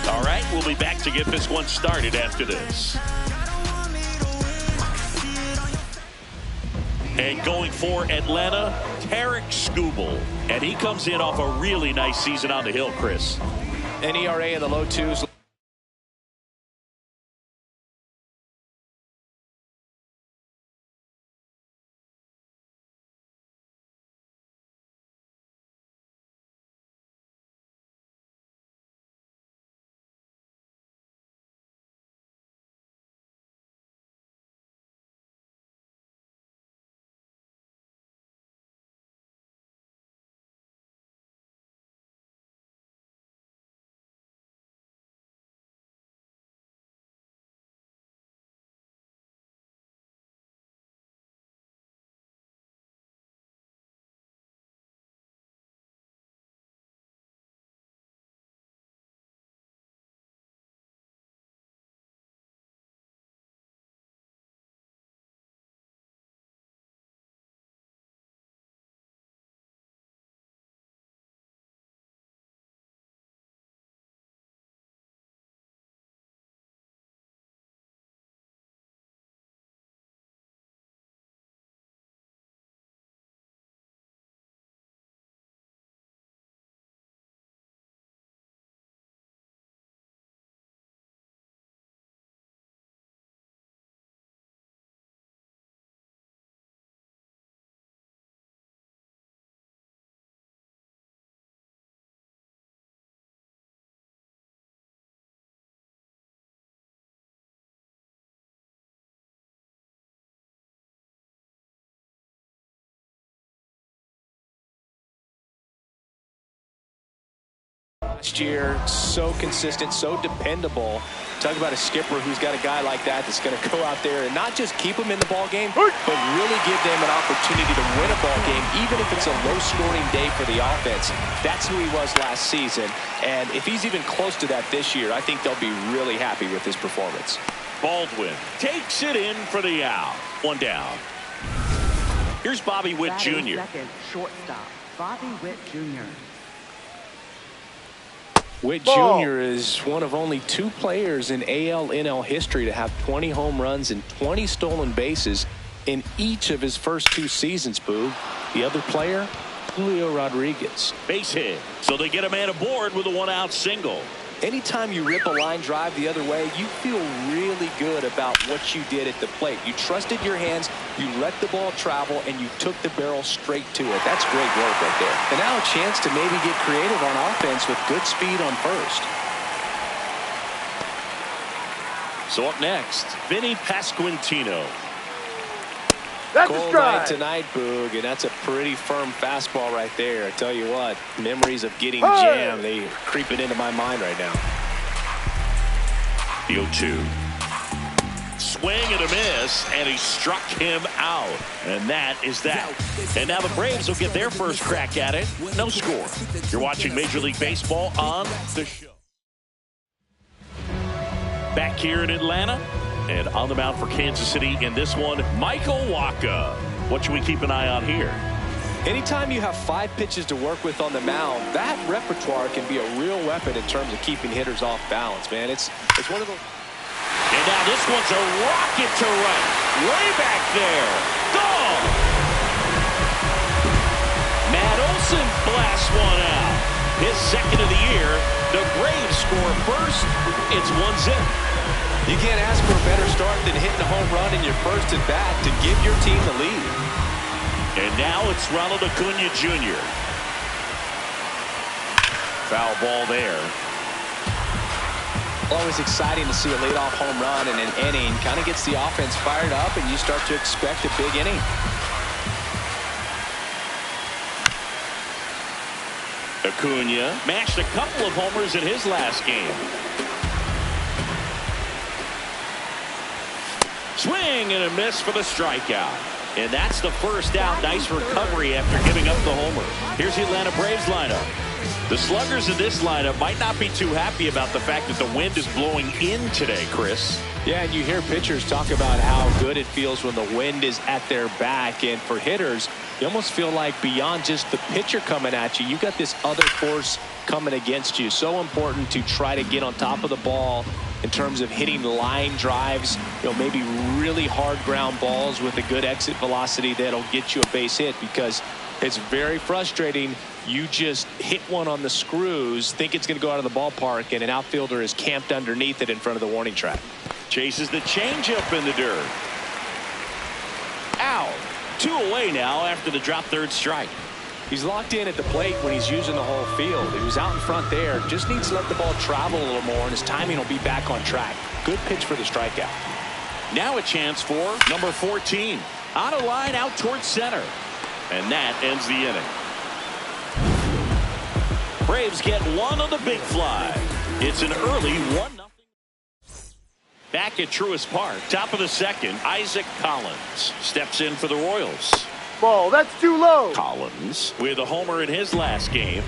All right, we'll be back to get this one started after this. And going for Atlanta, Tarek Skubal. And he comes in off a really nice season on the hill, Chris. An ERA in the low twos. Last year, so consistent, so dependable. Talk about a skipper who's got a guy like that that's going to go out there and not just keep them in the ball game, but really give them an opportunity to win a ball game, even if it's a low-scoring day for the offense. That's who he was last season, and if he's even close to that this year, I think they'll be really happy with his performance. Baldwin takes it in for the out. One down. Here's Bobby Witt Jr. Second, shortstop, Bobby Witt Jr. Witt Jr. is one of only 2 players in AL-NL history to have 20 home runs and 20 stolen bases in each of his first 2 seasons, Boo. The other player, Julio Rodriguez. Base hit. So they get a man aboard with a 1-out single. Anytime you rip a line drive the other way, you feel really good about what you did at the plate. You trusted your hands, you let the ball travel, and you took the barrel straight to it. That's great work right there. And now a chance to maybe get creative on offense with good speed on first. So up next, Vinny Pasquantino. That's cold night tonight, Boog, and that's a pretty firm fastball right there. I tell you what, memories of getting jammed, they are creeping into my mind right now. The 0-2. Swing and a miss, and he struck him out. And that is that. And now the Braves will get their first crack at it. No score. You're watching Major League Baseball on the show. Back here in Atlanta. And on the mound for Kansas City in this one, Michael Wacha. What should we keep an eye on here? Anytime you have 5 pitches to work with on the mound, that repertoire can be a real weapon in terms of keeping hitters off balance, man. It's one of those. And now this one's a rocket to right. Way back there. Gone. Matt Olson blasts one out. His second of the year. The Braves score first. It's 1-0. You can't ask for a better start than hitting a home run in your first at bat to give your team the lead. And now it's Ronald Acuna Jr. Foul ball there. Always exciting to see a leadoff home run in an inning. Kind of gets the offense fired up, and you start to expect a big inning. Acuna mashed a couple of homers in his last game. Swing and a miss for the strikeout. And that's the first out. Nice recovery after giving up the homer. Here's the Atlanta Braves lineup. The sluggers in this lineup might not be too happy about the fact that the wind is blowing in today, Chris. Yeah, and you hear pitchers talk about how good it feels when the wind is at their back. And for hitters, You almost feel like beyond just the pitcher coming at you, you got this other force coming against you. So important to try to get on top of the ball in terms of hitting line drives, maybe really hard ground balls with a good exit velocity that'll get you a base hit, because it's very frustrating. You just hit one on the screws, think it's going to go out of the ballpark, and an outfielder is camped underneath it in front of the warning track. Chases the changeup in the dirt. Out. 2 away now after the drop third strike. He's locked in at the plate when he's using the whole field. He was out in front there. Just needs to let the ball travel a little more, and his timing will be back on track. Good pitch for the strikeout. Now a chance for number 14. On a line out towards center. And that ends the inning. Braves get one on the big fly. It's an early 1-0. Back at Truist Park, top of the second, Isaac Collins steps in for the Royals. Ball, that's too low. Collins with a homer in his last game.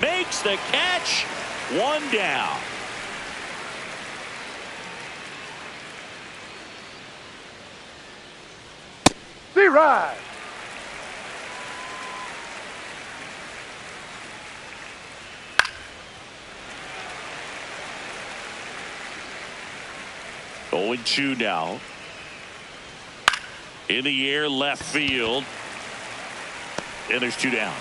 Makes the catch. 1 down. C-Ride. Oh, 2 now. In the air, left field. And there's 2 down.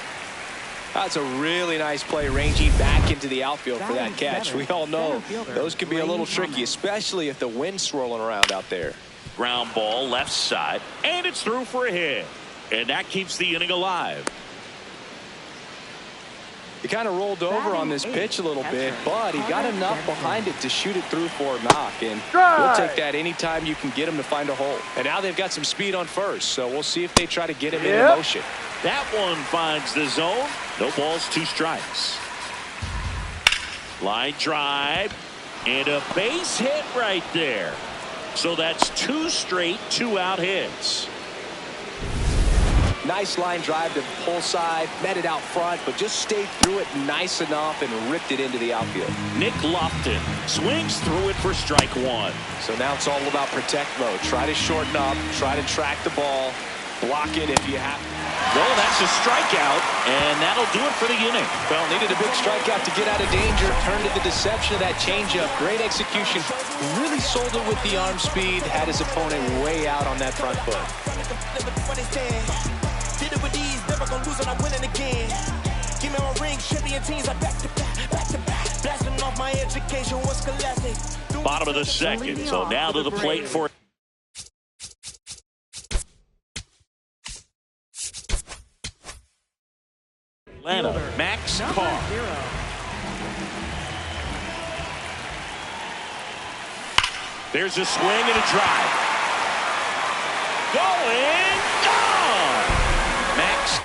That's a really nice play, ranging back into the outfield for that catch. We all know those can be a little tricky, especially if the wind's swirling around out there. Ground ball left side, and it's through for a hit. And that keeps the inning alive. He kind of rolled over on this pitch a little bit, but he got enough behind it to shoot it through for a knock, and we'll take that anytime you can get him to find a hole. And now they've got some speed on first, so we'll see if they try to get him in motion. That one finds the zone. No balls, 2 strikes. Line drive and a base hit right there. So that's 2 straight 2-out hits. Nice line drive to pull side, met it out front, but just stayed through it nice enough and ripped it into the outfield. Nick Lofton swings through it for strike 1. So now it's all about protect mode. Try to shorten up, try to track the ball, block it if you have to. Well, that's a strikeout, and that'll do it for the inning. Well, needed a big strikeout to get out of danger. Turned to the deception of that changeup. Great execution. Really sold it with the arm speed. Had his opponent way out on that front foot. Did it with these, never gonna lose when I'm winning again. Give me my ring, champion teams, I back to back. Blasting off my education was scholastic. Bottom of the second, so now to the plate for Atlanta, Max Carr. There's a swing and a drive. Going, gone! Max.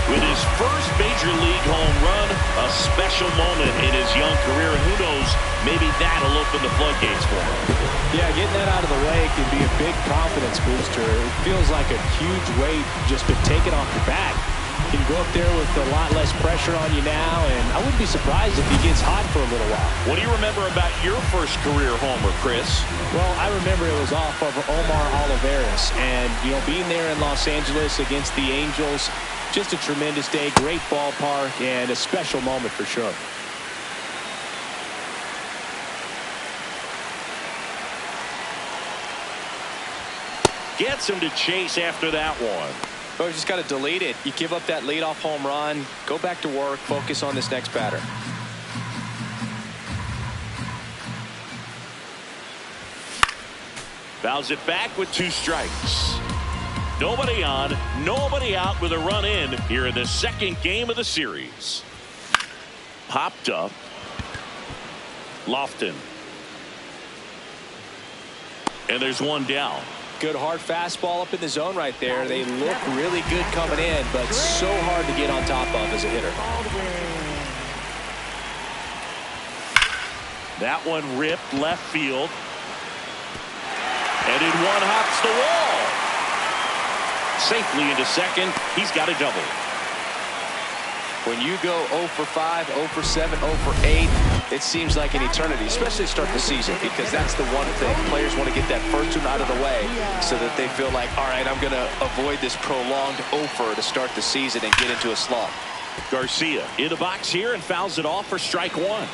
With his first major league home run, a special moment in his young career, and who knows, maybe that'll open the floodgates for him. Yeah, getting that out of the way can be a big confidence booster. It feels like a huge weight just been taken off your back. You can go up there with a lot less pressure on you now, and I wouldn't be surprised if he gets hot for a little while. What do you remember about your first career homer, Chris? Well, I remember it was off of Omar Olivares, and, being there in Los Angeles against the Angels, just a tremendous day, great ballpark, and a special moment for sure. Gets him to chase after that one. Oh, you just got to delete it. You give up that leadoff home run, go back to work, focus on this next batter. Fouls it back with 2 strikes. Nobody on, nobody out with a run in here in the second game of the series. Popped up. Lofton. And there's 1 down. Good hard fastball up in the zone right there. They look really good coming in, but so hard to get on top of as a hitter. That one ripped left field. And in one hops the wall. Safely into second. He's got a double. When you go 0 for 5, 0 for 7, 0 for 8, it seems like an eternity, especially to start the season, because that's the one thing. Players want to get that first one out of the way so that they feel like, all right, I'm going to avoid this prolonged 0 for to start the season and get into a slump. Garcia in the box here and fouls it off for strike one.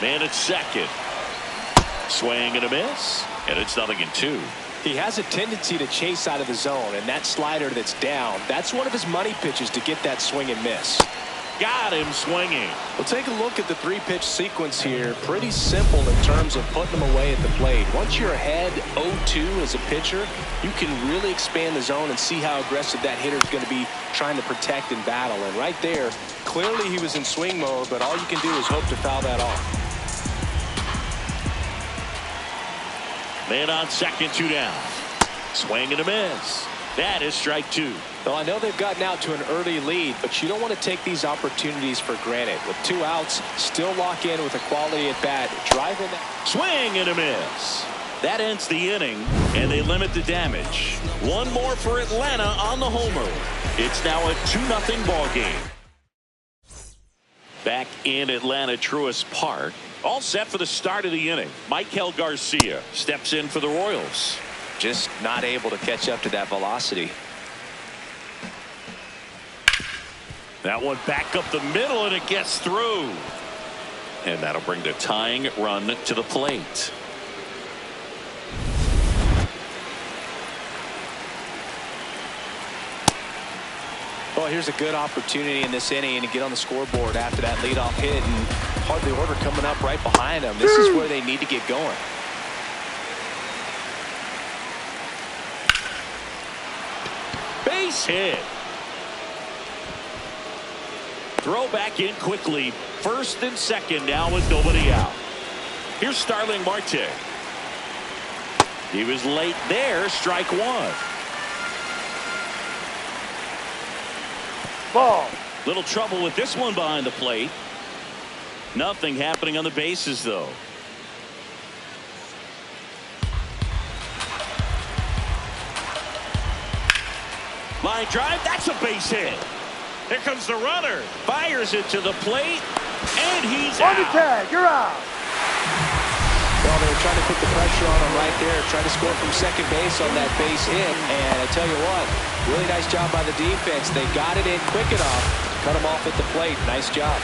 Man at second. Swing and a miss. And it's 0-2. He has a tendency to chase out of the zone, and that slider that's down, that's one of his money pitches to get that swing and miss. Got him swinging. Well, take a look at the three-pitch sequence here. Pretty simple in terms of putting them away at the plate. Once you're ahead 0-2 as a pitcher, you can really expand the zone and see how aggressive that hitter is going to be trying to protect and battle. And right there, clearly he was in swing mode, but all you can do is hope to foul that off. Man on second, 2 down. Swing and a miss. That is strike 2. Well, I know they've gotten out to an early lead, but you don't want to take these opportunities for granted. With 2 outs, still lock in with a quality at bat. Driving that. Swing and a miss. That ends the inning, and they limit the damage. One more for Atlanta on the homer. It's now a 2-0 ball game. Back in Atlanta Truist Park. All set for the start of the inning. Michael Garcia steps in for the Royals. Just not able to catch up to that velocity. That one back up the middle, and it gets through. And that'll bring the tying run to the plate. Well, here's a good opportunity in this inning to get on the scoreboard after that leadoff hit, and hardly order coming up right behind them. This is where they need to get going. Base hit. Throw back in quickly. First and second now with nobody out. Here's Starling Marte. He was late there. Strike one. Ball. Little trouble with this one behind the plate. Nothing happening on the bases, though. Line drive. That's a base hit. Here comes the runner. Fires it to the plate. And he's On the out. tag. You're out. Well, they were trying to put the pressure on him right there, trying to score from second base on that base hit. And I tell you what, really nice job by the defense. They got it in quick enough, cut him off at the plate. Nice job.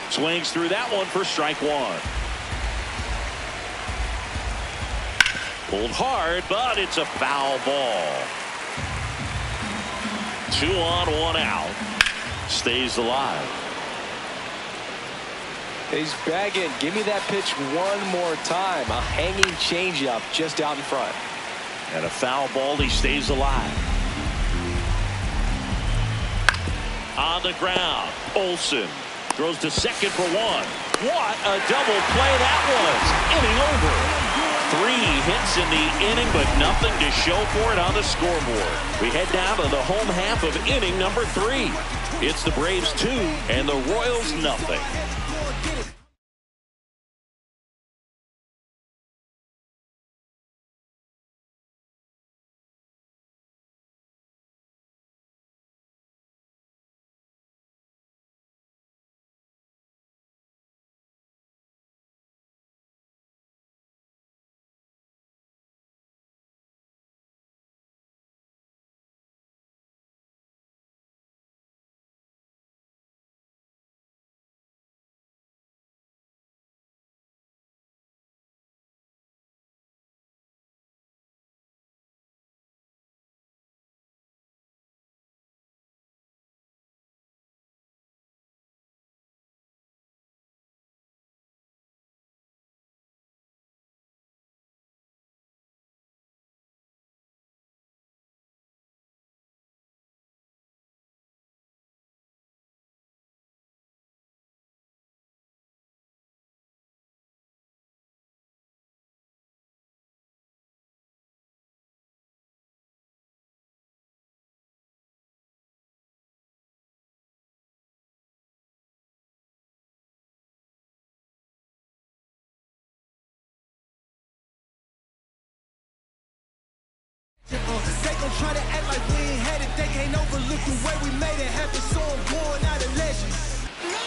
Swings through that one for strike one. Pulled hard, but it's a foul ball. 2 on, 1 out. Stays alive. He's bagging. Give me that pitch one more time. A hanging changeup just out in front. And a foul ball. He stays alive. On the ground. Olsen throws to second for 1. What a double play that was. Inning over. 3 hits in the inning, but nothing to show for it on the scoreboard. We head down to the home half of inning number 3. It's the Braves 2 and the Royals nothing. the day ain't over. Look the way we made it happen, so I'm going out of legend.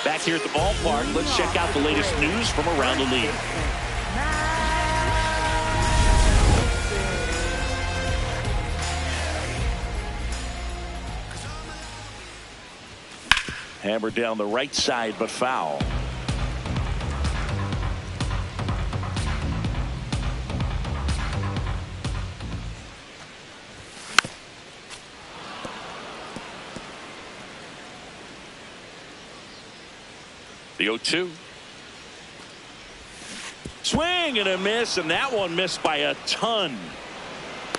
Back here at the ballpark, let's check out the latest news from around the league. Hammered down the right side, but foul. The 0-2. Swing and a miss, and that one missed by a ton.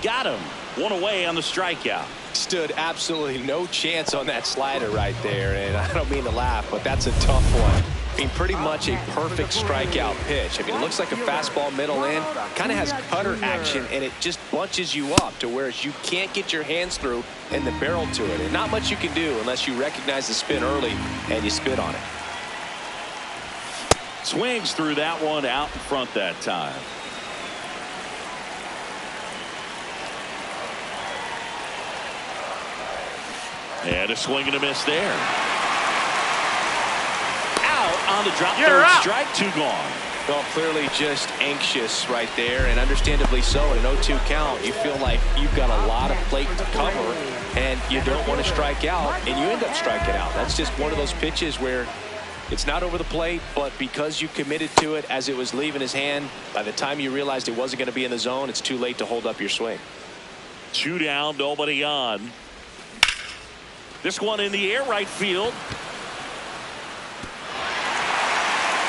Got him. One away on the strikeout. Stood absolutely no chance on that slider right there, and I don't mean to laugh, but that's a tough one. I mean, pretty much a perfect strikeout pitch. I mean, it looks like a fastball middle in, kind of has cutter action, and it just bunches you up to where you can't get your hands through and the barrel to it. And not much you can do unless you recognize the spin early and you spit on it. Swings through that one out in front that time. And a swing and a miss there. Out on the drop. Third strike, 2 gone. Well, clearly just anxious right there, and understandably so. At an 0-2 count, you feel like you've got a lot of plate to cover, and you don't want to strike out, and you end up striking out. That's just one of those pitches where it's not over the plate, but because you committed to it as it was leaving his hand, by the time you realized it wasn't going to be in the zone, it's too late to hold up your swing. 2 down, nobody on. This one in the air, right field.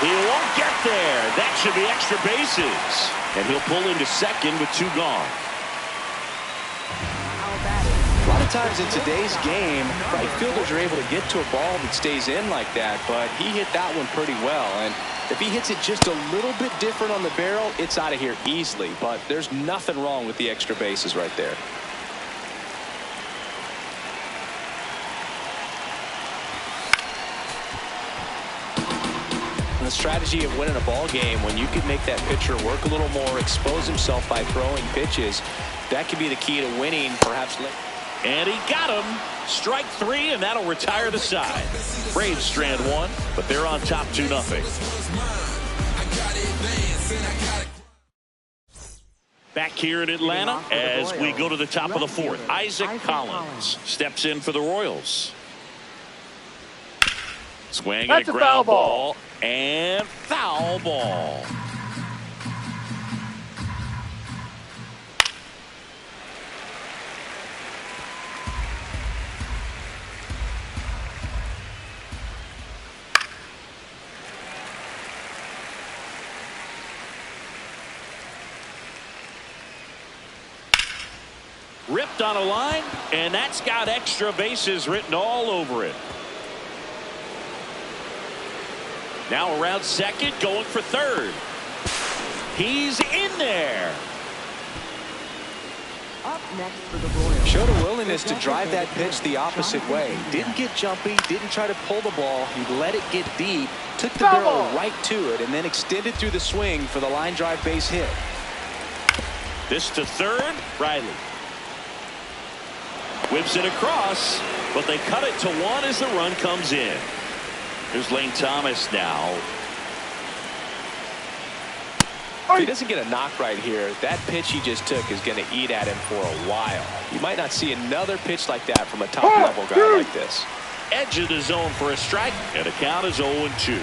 He won't get there. That should be extra bases. And he'll pull into second with 2 gone. A lot of times in today's game, right fielders are able to get to a ball that stays in like that, but he hit that one pretty well. And if he hits it just a little bit different on the barrel, it's out of here easily. But there's nothing wrong with the extra bases right there. The strategy of winning a ball game, when you can make that pitcher work a little more, expose himself by throwing pitches, that could be the key to winning, perhaps late. And he got him. Strike 3, and that'll retire the side. Braves strand 1, but they're on top 2-0. Back here in Atlanta as we go to the top of the 4th. Isaac Collins steps in for the Royals. Swing and a ground ball. And foul ball. Ripped on a line, and that's got extra bases written all over it. Now around second, going for third. He's in there. Up next for the Royals. Showed a willingness to drive that pitch the opposite way. Didn't get jumpy, didn't try to pull the ball. He let it get deep, took the barrel right to it, and then extended through the swing for the line drive base hit. This to third, Riley. Whips it across, but they cut it to 1 as the run comes in. Here's Lane Thomas now. If he doesn't get a knock right here, that pitch he just took is going to eat at him for a while. You might not see another pitch like that from a top-level guy like this. Edge of the zone for a strike, and the count is 0-2.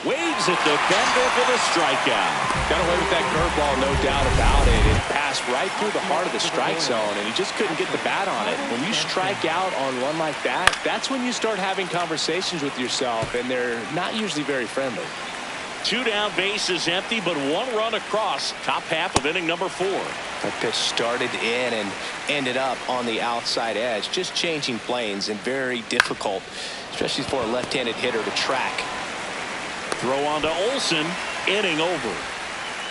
Waves at the bender for the strikeout. Got away with that curveball, no doubt about it. It passed right through the heart of the strike zone, and he just couldn't get the bat on it. When you strike out on one like that, that's when you start having conversations with yourself, and they're not usually very friendly. 2 down, base is empty, but 1 run across. Top half of inning number 4. That pitch started in and ended up on the outside edge, just changing planes, and very difficult, especially for a left-handed hitter to track. Throw on to Olsen, inning over.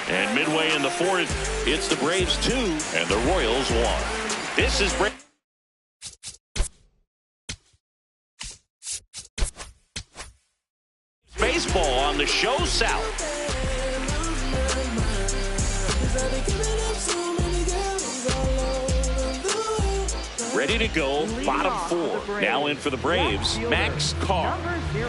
And midway in the 4th, it's the Braves 2 and the Royals 1. This is Braves baseball on the show South. Ready to go, bottom four. Now in for the Braves, Max Carr. Number 0.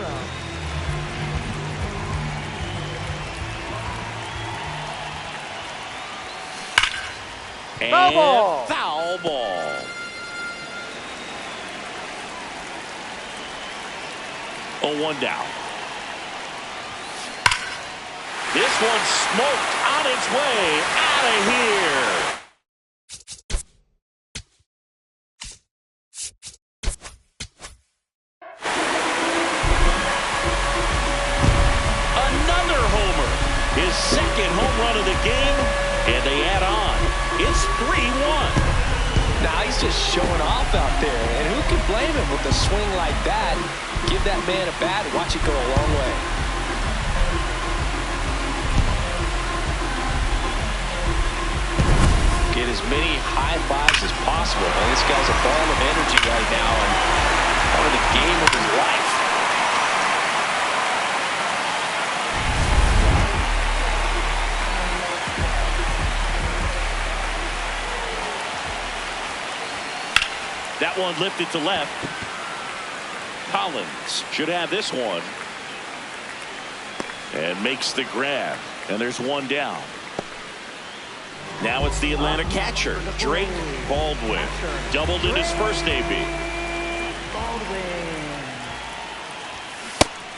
And Foul ball. foul ball. Oh, 1 down. This one's smoked on its way out of here. Another homer. His second home run of the game, and they add on. It's 3-1. Now he's just showing off out there, and who can blame him with a swing like that? Give that man a bat, watch it go a long way. Get as many high fives as possible, man. This guy's a ball of energy right now, and part of the game of his life. That one lifted to left. Collins should have this one. And makes the grab. And there's 1 down. Now it's the Atlanta catcher, Drake Baldwin. Doubled in his first AB.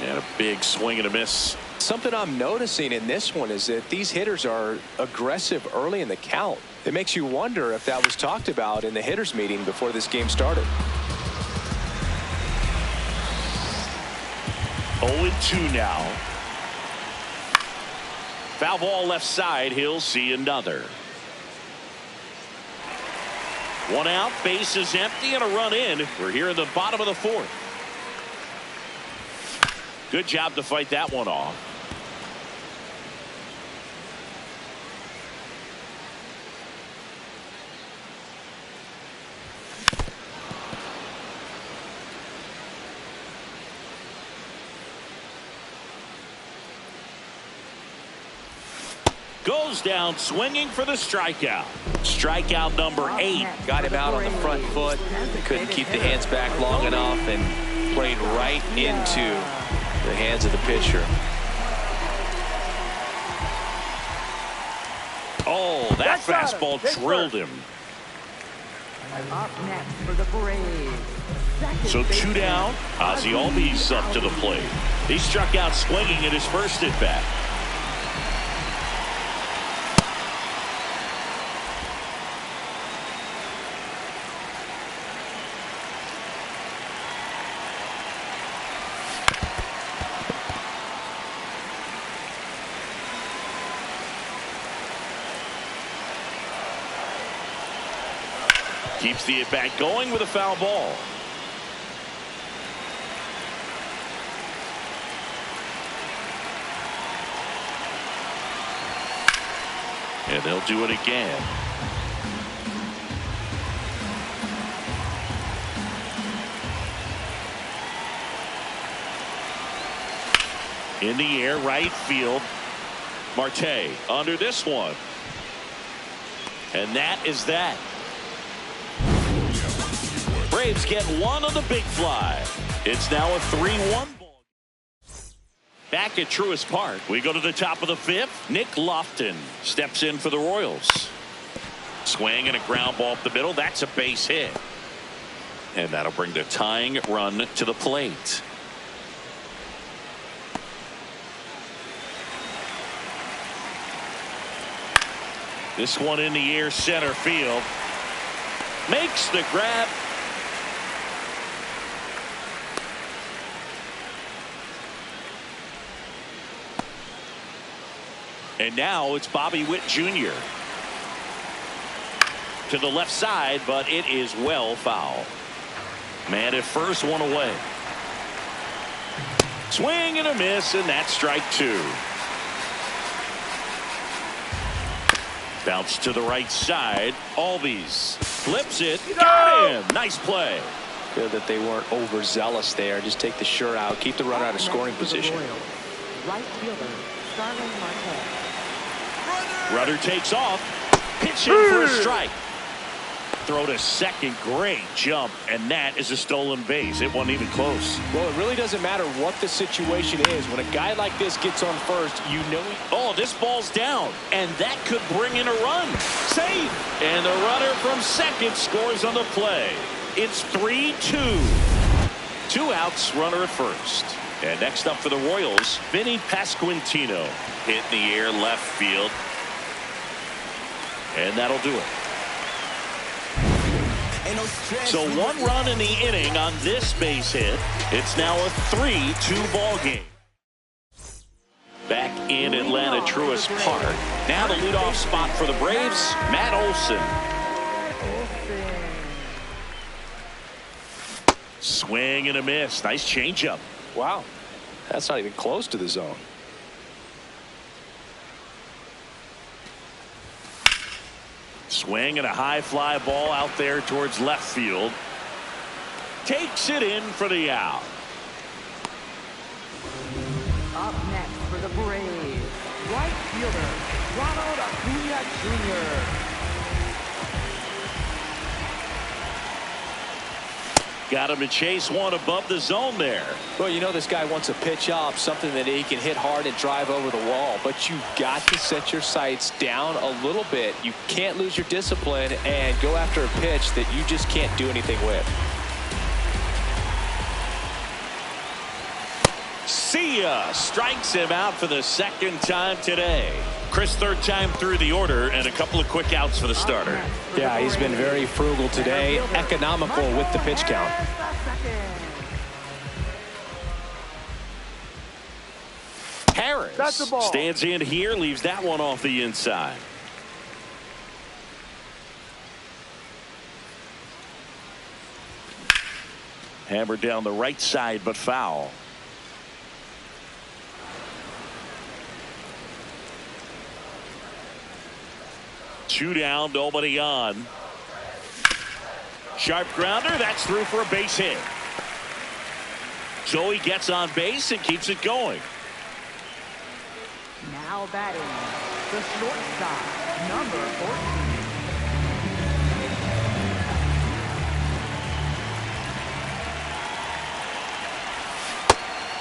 And a big swing and a miss. Something I'm noticing in this one is that these hitters are aggressive early in the count. It makes you wonder if that was talked about in the hitters meeting before this game started. 0-2 now. Foul ball left side. He'll see another. 1 out, base is empty, and a run in. We're here in the bottom of the 4th. Good job to fight that one off. Goes down swinging for the strikeout. Strikeout number 8. Got him out on the front foot. Couldn't keep the hands back long enough and played right into the hands of the pitcher. Oh, that fastball drilled him. Up next for the Braves. So 2 down. Ozzie Albies up to the plate. He struck out swinging in his first at bat. Keeps the at-bat going with a foul ball. And they'll do it again. In the air, right field. Marte under this one. And that is that. Braves get one on the big fly. It's now a 3-1 ball. Back at Truist Park, we go to the top of the 5th. Nick Lofton steps in for the Royals. Swing and a ground ball up the middle. That's a base hit. And that'll bring the tying run to the plate. This one in the air, center field. Makes the grab. And now it's Bobby Witt Jr. to the left side, but it is well foul. Man at first, one away. Swing and a miss, and that's strike 2. Bounce to the right side. Albies flips it. Got him. Nice play. Good that they weren't overzealous there. Just take the shirt out. Keep the runner out of scoring position. Right fielder, Starling Marte. Rudder takes off. Pitch in for a strike. Throw to second. Great jump. And that is a stolen base. It wasn't even close. Well, it really doesn't matter what the situation is. When a guy like this gets on first, you know Oh, this ball's down. And that could bring in a run. Save. And the runner from second scores on the play. It's 3-2. 2 outs, runner at first. And next up for the Royals, Vinny Pasquantino. Hit in the air left field. And that'll do it. So 1 run in the inning on this base hit. It's now a 3-2 ball game. Back in Atlanta Truist Park. Now the leadoff spot for the Braves, Matt Olson. Swing and a miss. Nice changeup. wow, that's not even close to the zone. Swing and a high fly ball out there towards left field. Takes it in for the out. Up next for the Braves, right fielder, Ronald Acuna Jr. Got him to chase one above the zone there. Well, you know this guy wants a pitch up, something that he can hit hard and drive over the wall. But you've got to set your sights down a little bit. You can't lose your discipline and go after a pitch that you just can't do anything with. See ya. Strikes him out for the second time today. Chris, third time through the order and a couple of quick outs for the starter. Yeah, he's been very frugal today, economical with the pitch count. Harris That's the ball. stands in here, leaves that one off the inside. Hammered down the right side, but foul. Two down, nobody on. Sharp grounder, that's through for a base hit. So he gets on base and keeps it going. Now batting, the shortstop, number 14.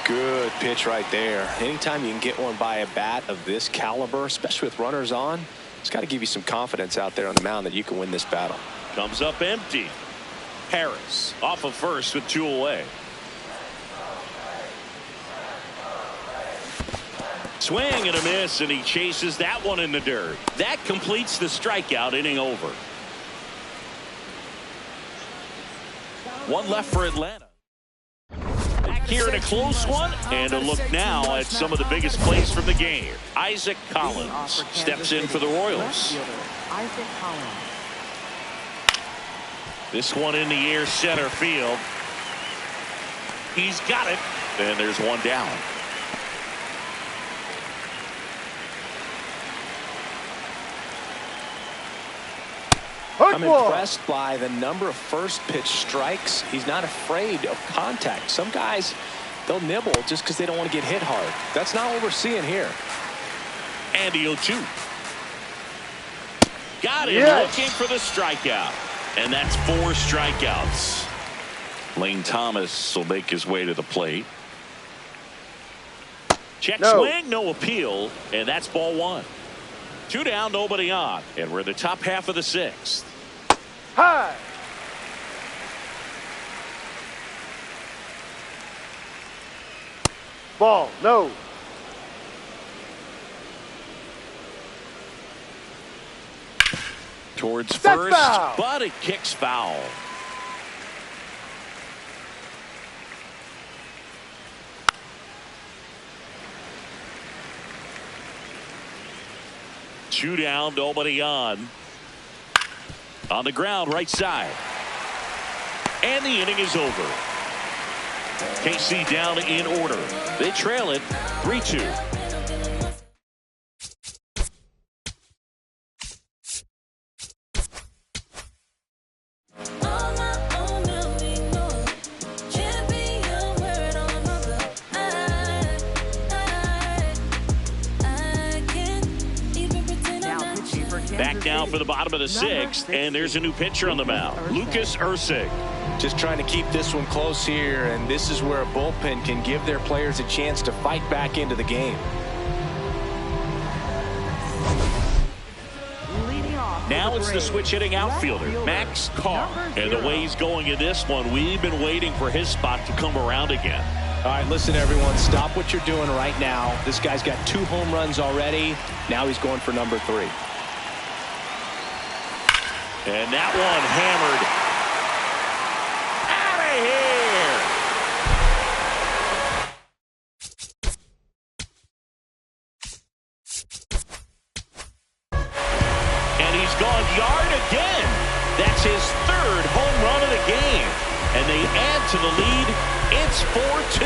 Good pitch right there. Anytime you can get one by a bat of this caliber, especially with runners on, it's got to give you some confidence out there on the mound that you can win this battle. Comes up empty. Harris off of first with 2 away. Swing and a miss, and he chases that one in the dirt. That completes the strikeout, inning over. 1 left for Atlanta. Back here in a close one, and a look now at some of the biggest plays from the game. Isaac Collins steps in for the Royals. Isaac Collins. This one in the air, center field. He's got it, and there's one down. I'm impressed by the number of first pitch strikes. He's not afraid of contact. Some guys, they'll nibble just because they don't want to get hit hard. That's not what we're seeing here. And the 0-2. Got him, Yes. looking for the strikeout. And that's 4 strikeouts. Lane Thomas will make his way to the plate. Check swing, no appeal, and that's ball 1. 2 down, nobody on, and we're in the top half of the 6th. High. Ball, no. Towards That's first, foul. but it kicks foul. Two down, nobody on. On the ground, right side. And the inning is over. KC down in order. They trail it 3-2. Back now for the bottom of the sixth, and there's a new pitcher on the mound, Lucas Ursig. Just trying to keep this one close here, and this is where a bullpen can give their players a chance to fight back into the game. Now it's the switch hitting outfielder, Max Carr. And the way he's going in this one, we've been waiting for his spot to come around again. All right, listen, everyone, stop what you're doing right now. This guy's got 2 home runs already. Now he's going for number 3. And that one hammered out of here. And he's gone yard again. That's his 3rd home run of the game. And they add to the lead. It's 4-2.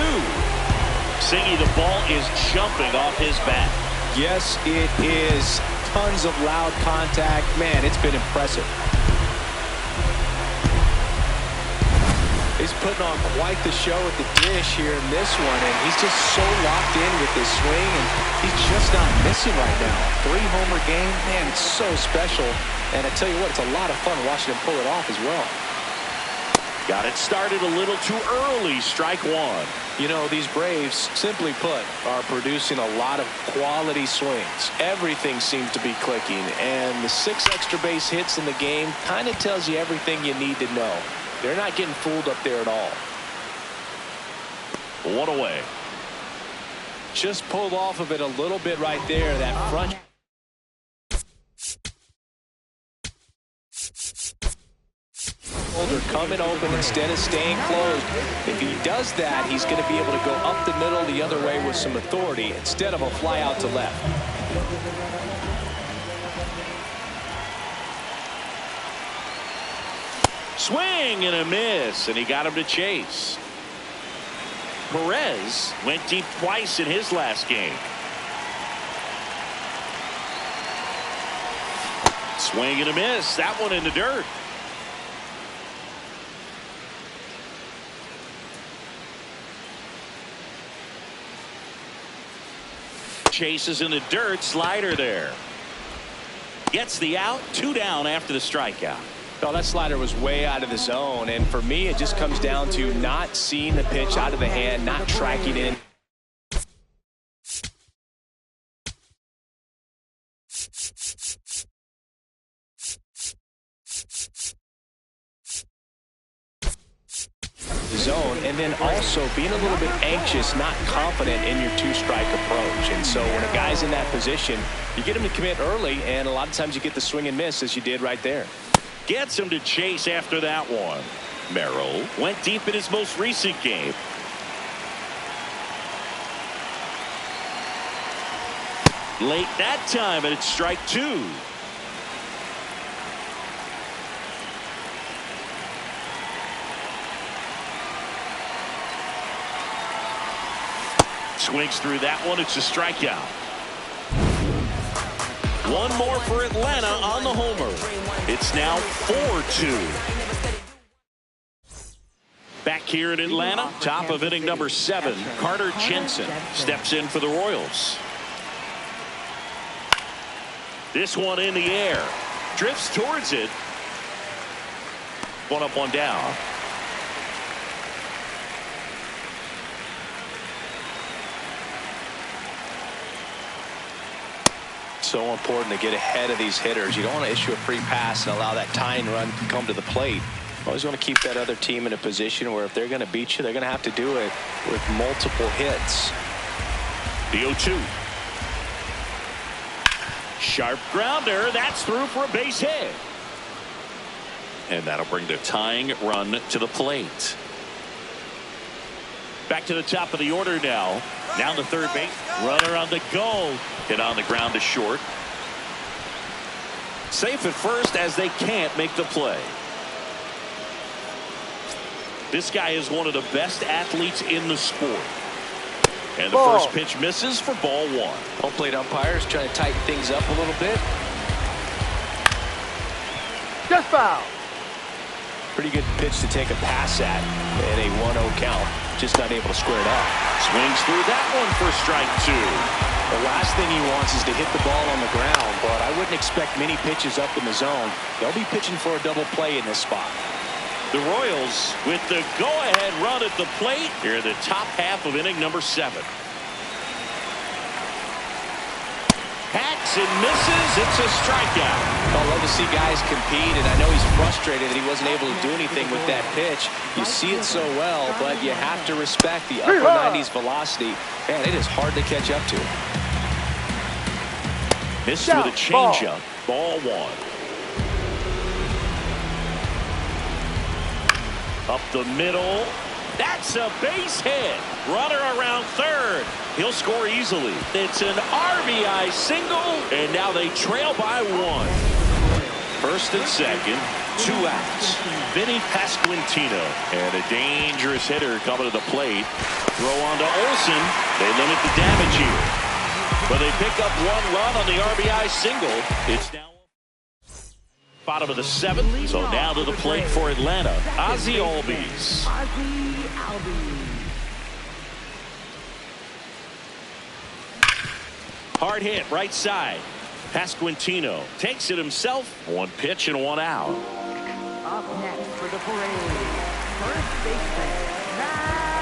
Singy, the ball is jumping off his bat. Yes, it is. Tons of loud contact. Man, it's been impressive. He's putting on quite the show at the dish here in this one, and he's just so locked in with this swing, and he's just not missing right now. 3-homer game, man, it's so special. And I tell you what, it's a lot of fun watching him pull it off as well. Got it started a little too early. Strike 1. You know, these Braves, simply put, are producing a lot of quality swings. Everything seems to be clicking, and the 6 extra base hits in the game kind of tells you everything you need to know. They're not getting fooled up there at all. 1 away. Just pulled off of it a little bit right there. That front shoulder coming open instead of staying closed. If he does that, he's going to be able to go up the middle the other way with some authority instead of a fly out to left. Swing and a miss, and he got him to chase. Perez went deep twice in his last game. Swing and a miss. That one in the dirt. Chases in the dirt. Slider there. Gets the out. 2 down after the strikeout. Oh, that slider was way out of the zone, and for me it just comes down to not seeing the pitch out of the hand, not tracking in. The zone, and then also being a little bit anxious, not confident in your 2-strike approach. And so when a guy's in that position, you get him to commit early, and a lot of times you get the swing and miss as you did right there. Gets him to chase after that one. Merrill went deep in his most recent game. Late that time, and it's strike 2. Swings through that one. It's a strikeout. One more for Atlanta on the homer. It's now 4-2. Back here in Atlanta, top of inning number 7, Carter Jensen steps in for the Royals. This one in the air. Drifts towards it. 1 up, 1 down. So important to get ahead of these hitters. You don't want to issue a free pass and allow that tying run to come to the plate. You always want to keep that other team in a position where if they're going to beat you, they're going to have to do it with multiple hits. The 0-2. Sharp grounder. That's through for a base hit. And that'll bring the tying run to the plate. Back to the top of the order now. Down to third base. Runner on the go. Hit on the ground to short. Safe at first as they can't make the play. This guy is one of the best athletes in the sport. And the first pitch misses for ball 1. Home plate umpires trying to tighten things up a little bit. Just foul. Pretty good pitch to take a pass at in a 1-0 count. Just not able to square it up. Swings through that one for strike 2. The last thing he wants is to hit the ball on the ground, but I wouldn't expect many pitches up in the zone. They'll be pitching for a double play in this spot. The Royals with the go-ahead run at the plate here in the top half of inning number 7. Hacks and misses. It's a strikeout. I love to see guys compete, and I know he's frustrated that he wasn't able to do anything with that pitch. You see it so well, but you have to respect the upper 90s velocity. Man, it is hard to catch up to. Missed with a changeup. Ball 1. Up the middle. That's a base hit. Runner around third. He'll score easily. It's an RBI single, and now they trail by 1. First and second, 2 outs. Vinny Pasquantino, and a dangerous hitter coming to the plate. Throw on to Olsen. They limit the damage here, but they pick up 1 run on the RBI single. It's now bottom of the 7th, so now to the plate for Atlanta, Ozzie Albies. Hard hit, right side. Pasquantino takes it himself. 1 pitch and 1 out. Up next for the Braves, first baseman, Matt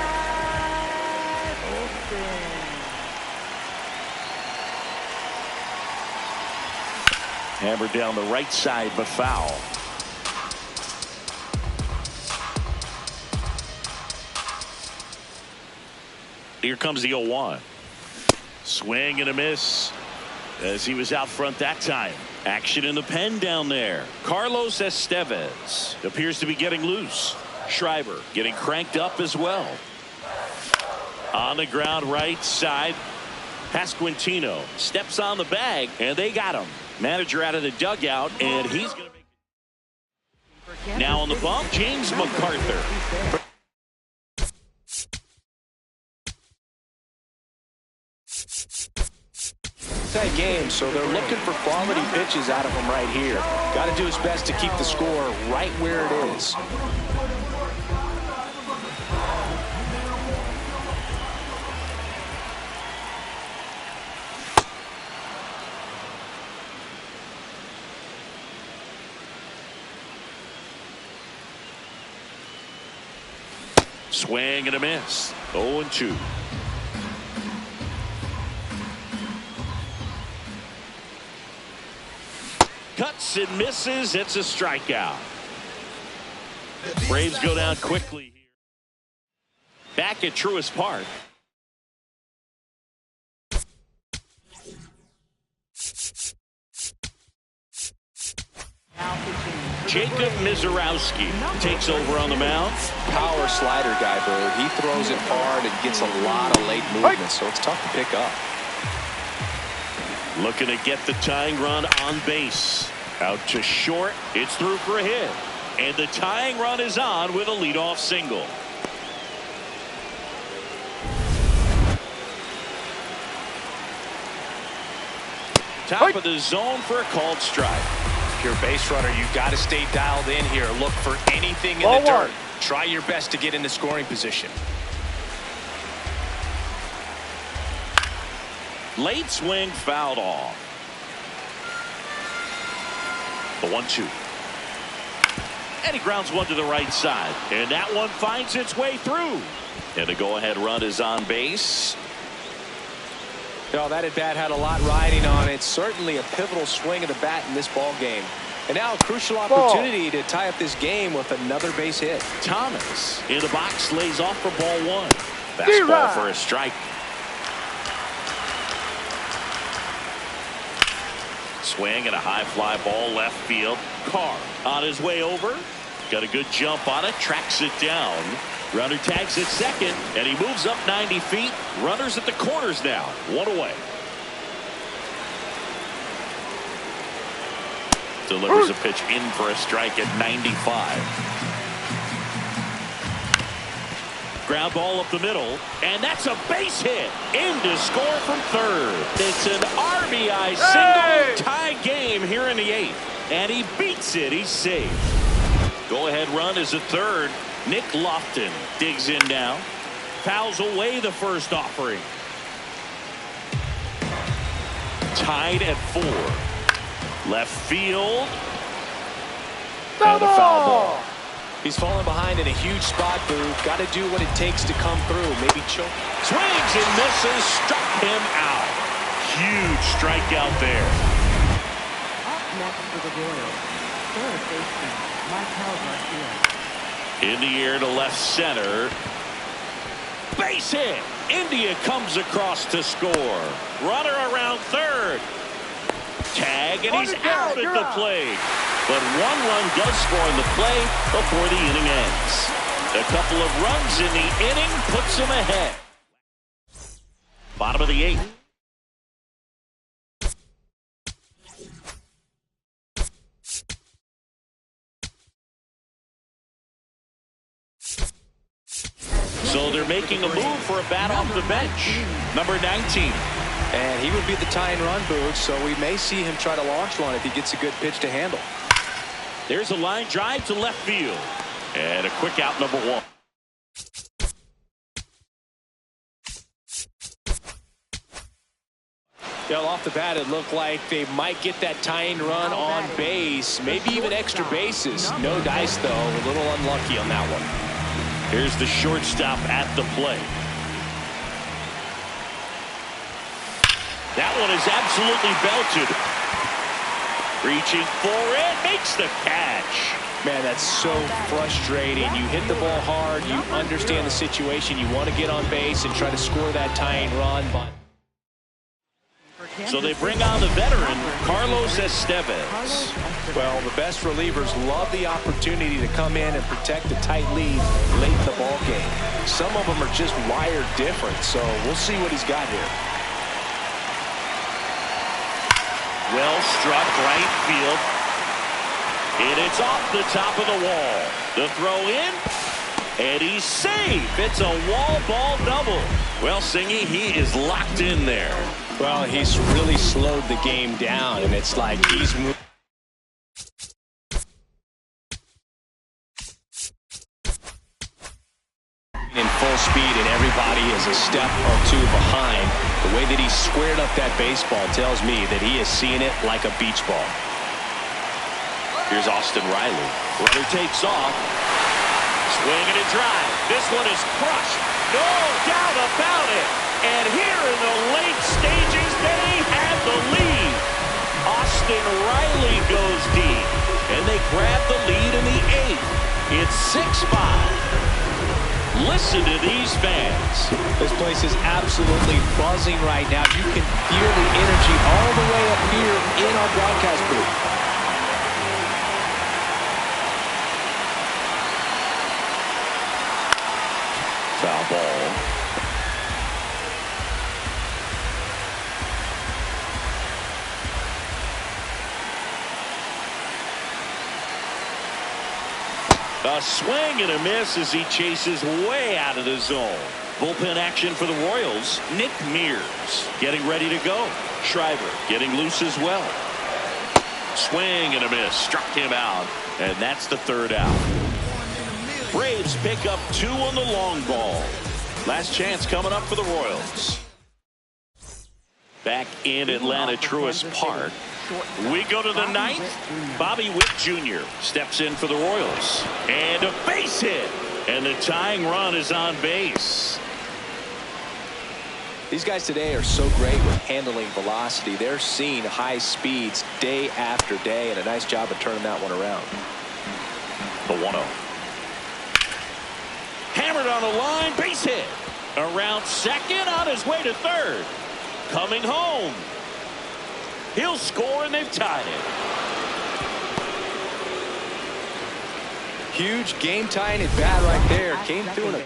Olson. Hammered down the right side, but foul. Here comes the 0-1. Swing and a miss as he was out front that time. Action in the pen down there. Carlos Estevez appears to be getting loose. Schreiber getting cranked up as well. On the ground right side. Pasquantino steps on the bag, and they got him. Manager out of the dugout, and he's going to make it. Now on the bump, James MacArthur. Tight game, so they're looking for quality pitches out of him right here. Got to do his best to keep the score right where it is. Swing and a miss. 0-2. Cuts and misses. It's a strikeout. Braves go down quickly here. Back at Truist Park. Jacob Mizorowski takes over on the mound. Power slider guy, Bird. He throws it hard and gets a lot of late movement, so it's tough to pick up. Looking to get the tying run on base. Out to short. It's through for a hit. And the tying run is on with a leadoff single. Top of the zone for a called strike. If you're a base runner, you've got to stay dialed in here. Look for anything in the dirt. Try your best to get into scoring position. Late swing fouled off. The 1-2. And he grounds one to the right side. And that one finds its way through. And the go-ahead run is on base. No, that at bat had a lot riding on it. Certainly a pivotal swing of the bat in this ball game. And now a crucial opportunity to tie up this game with another base hit. Thomas in the box lays off for ball 1. Fastball for a strike. Swing and a high fly ball left field. Carr on his way over. Got a good jump on it. Tracks it down. Runner tags at second, and he moves up 90 feet. Runners at the corners now. 1 away. Delivers a pitch in for a strike at 95. Ground ball up the middle, and that's a base hit. In to score from third. It's an RBI single tie game here in the 8th. And he beats it. He's safe. Go-ahead run is at third. Nick Lofton digs in now. Fouls away the first offering. tied at 4. Left field. And a foul ball. He's falling behind in a huge spot, Boo. Got to do what it takes to come through. Maybe choke. Swings and misses. Struck him out. Huge strikeout there. Up next for the Royals, third baseman Michael Garcia. In the air to left center. Base hit. India comes across to score. Runner around third. Tag, and he's out at the plate. But 1 run does score in the play before the inning ends. A couple of runs in the inning puts him ahead. Bottom of the 8th. So they're making a move for a bat off the bench. Number 19. And he would be the tying run, Boo, so we may see him try to launch one if he gets a good pitch to handle. There's a line drive to left field. And a quick out, number 1. Well, off the bat, it looked like they might get that tying run on base, maybe even extra bases. No dice, though. A little unlucky on that one. Here's the shortstop at the plate. That one is absolutely belted. Reaching for it, makes the catch. Man, that's so frustrating. You hit the ball hard, you understand the situation, you want to get on base and try to score that tying run. But so they bring on the veteran, Carlos Estevez. Well, the best relievers love the opportunity to come in and protect a tight lead late in the ball game. Some of them are just wired different, so we'll see what he's got here. Well struck right field. And it's off the top of the wall. The throw in. And he's safe. It's a wall ball double. Well, Singy, he is locked in there. Well, he's really slowed the game down, and it's like he's moving in full speed, and everybody is a step or two behind. The way that he squared up that baseball tells me that he is seeing it like a beach ball. Here's Austin Riley. Runner takes off. Swing and a drive. This one is crushed. No doubt about it. And here in the late stages, they have the lead. Austin Riley goes deep. And they grab the lead in the 8th. It's 6-5. Listen to these fans. This place is absolutely buzzing right now. You can feel the energy all the way up here in our broadcast booth. Foul ball. A swing and a miss as he chases way out of the zone. Bullpen action for the Royals. Nick Mears getting ready to go. Schreiber getting loose as well. Swing and a miss. Struck him out. And that's the 3rd out. Braves pick up 2 on the long ball. Last chance coming up for the Royals. Back in Atlanta Truist Park. We go to the 9th. Bobby Witt Jr. steps in for the Royals. And a base hit. And the tying run is on base. These guys today are so great with handling velocity. They're seeing high speeds day after day, and a nice job of turning that one around. The 1-0. Hammered on a line, base hit. Around second, on his way to third. Coming home. He'll score, and they've tied it. Huge game-tying at bat right there. Came through in a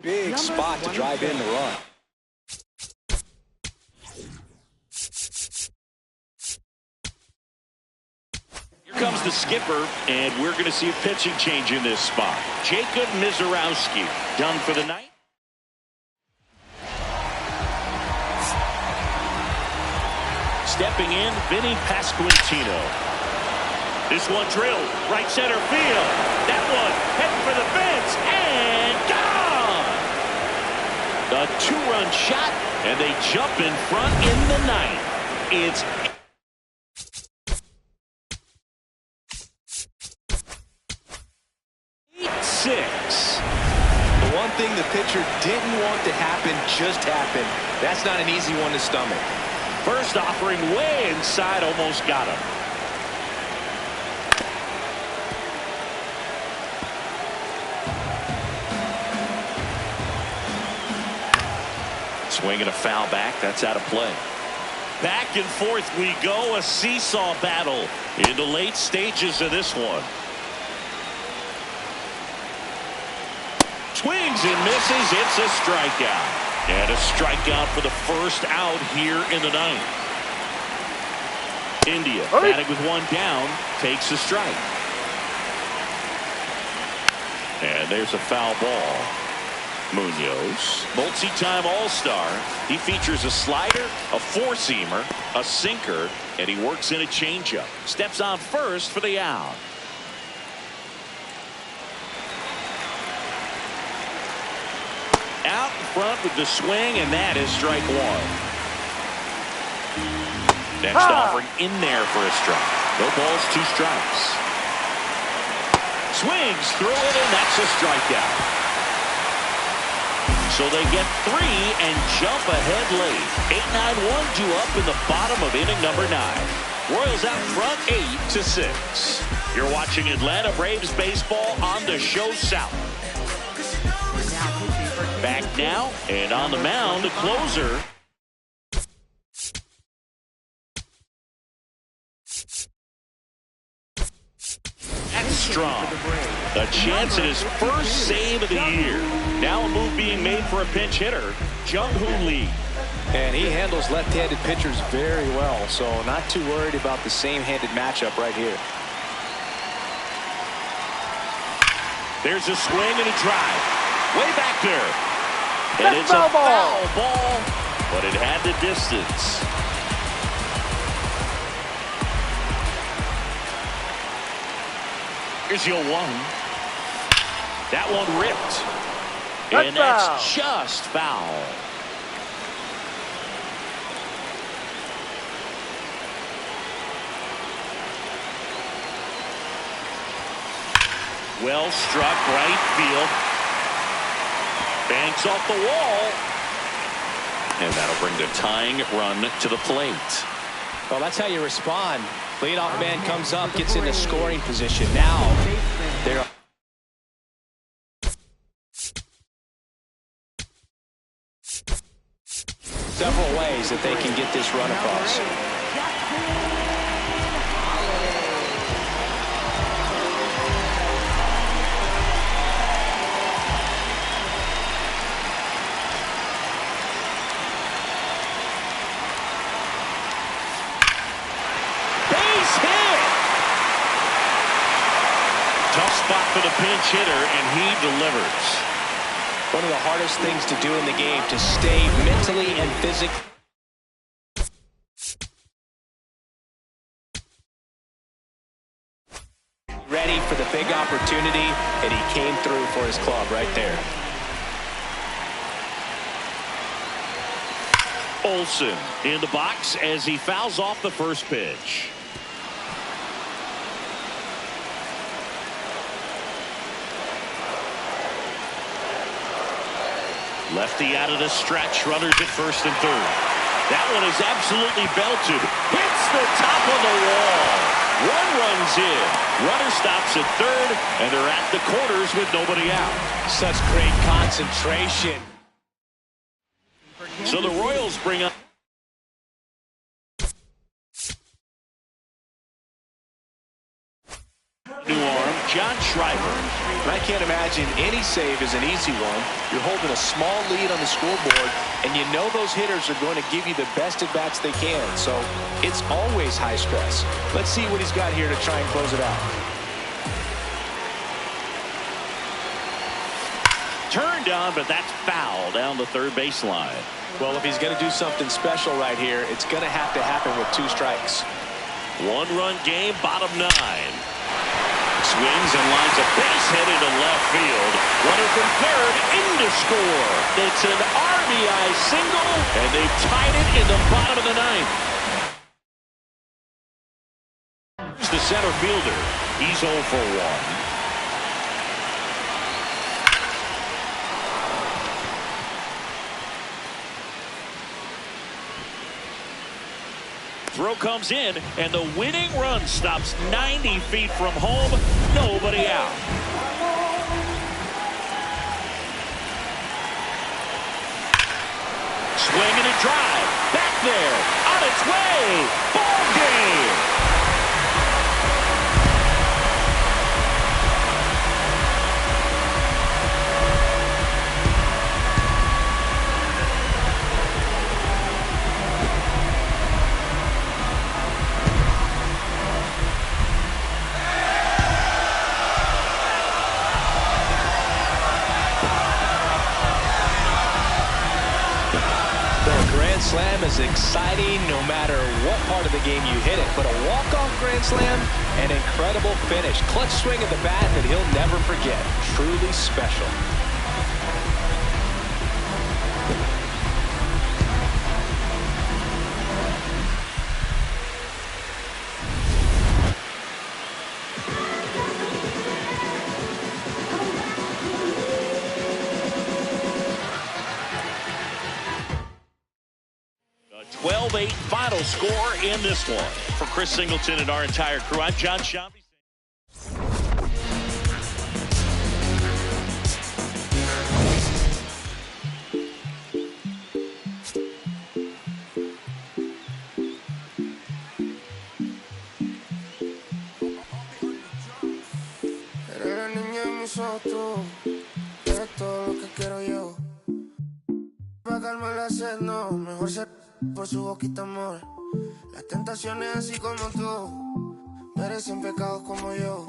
big spot to drive in the run. Here comes the skipper, and we're going to see a pitching change in this spot. Jacob Mizorowski done for the night. Stepping in, Vinny Pasquantino. This one drilled, right center field. That one heading for the fence, and gone! A 2-run shot And they jump in front in the ninth. It's 8-6. The one thing the pitcher didn't want to happen just happened. That's not an easy one to stomach. First offering way inside, almost got him. Swing and a foul back. That's out of play. Back and forth we go. A seesaw battle in the late stages of this one. Swings and misses. It's a strikeout. And a strikeout for the first out here in the ninth. India batting with one down, takes a strike. And there's a foul ball. Munoz, multi-time All-Star. He features a slider, a four-seamer, a sinker, and he works in a changeup. Steps on first for the out. Out in front with the swing, and that is strike one. Next offering in there for a strike. No balls, two strikes. Swings through it, and that's a strikeout. So they get three and jump ahead late. 8-9-1 due up in the bottom of inning number 9. Royals out front 8-6. You're watching Atlanta Braves baseball on the show South. Back now and on the mound, the closer. That's strong. A chance at his first save of the year. Now a move being made for a pinch hitter, Jung-Hoo Lee. And he handles left-handed pitchers very well, so not too worried about the same-handed matchup right here. There's a swing and a drive. Way back there. And it's a foul ball, but it had the distance. Here's your one. That one ripped. And that's just foul. Well struck right field. Banks off the wall. And that'll bring the tying run to the plate. Well, that's how you respond. Leadoff man comes up, gets into scoring position. Now they're several ways that they can get this run across. Base hit! Tough spot for the pinch hitter, and he delivers. One of the hardest things to do in the game, to stay mentally and physically ready for the big opportunity, and he came through for his club right there. Olsen in the box as he fouls off the first pitch. Lefty out of the stretch, runners at first and third. That one is absolutely belted. Hits the top of the wall. One runs in. Runner stops at third, and they're at the corners with nobody out. Such great concentration. So the Royals bring up new arm, John Schreiber. And I can't imagine any save is an easy one. You're holding a small lead on the scoreboard, and you know those hitters are going to give you the best at-bats they can. So it's always high stress. Let's see what he's got here to try and close it out. Turned on, but that's foul down the third baseline. Well, if he's going to do something special right here, it's going to have to happen with 2 strikes. One-run game, bottom 9. Swings and lines a base hit into left field. Runner from third in to score. It's an RBI single, and they've tied it in the bottom of the ninth. Here's the center fielder. He's 0 for 1. Throw comes in, and the winning run stops 90 feet from home. Nobody out. Swing and a drive. Back there. On its way. Ball game. Slam is exciting no matter what part of the game you hit it, but a walk-off grand slam, an incredible finish. Clutch swing at the bat that he'll never forget. Truly special. A 12-8 final score in this one. For Chris Singleton and our entire crew, I'm John Shambi. Eres la niña de mis ojos, eres todo lo que quiero yo. Pa' calmar la sed, no, mejor ser por su boquita, amor. Las tentaciones así como tú merecen pecados como yo.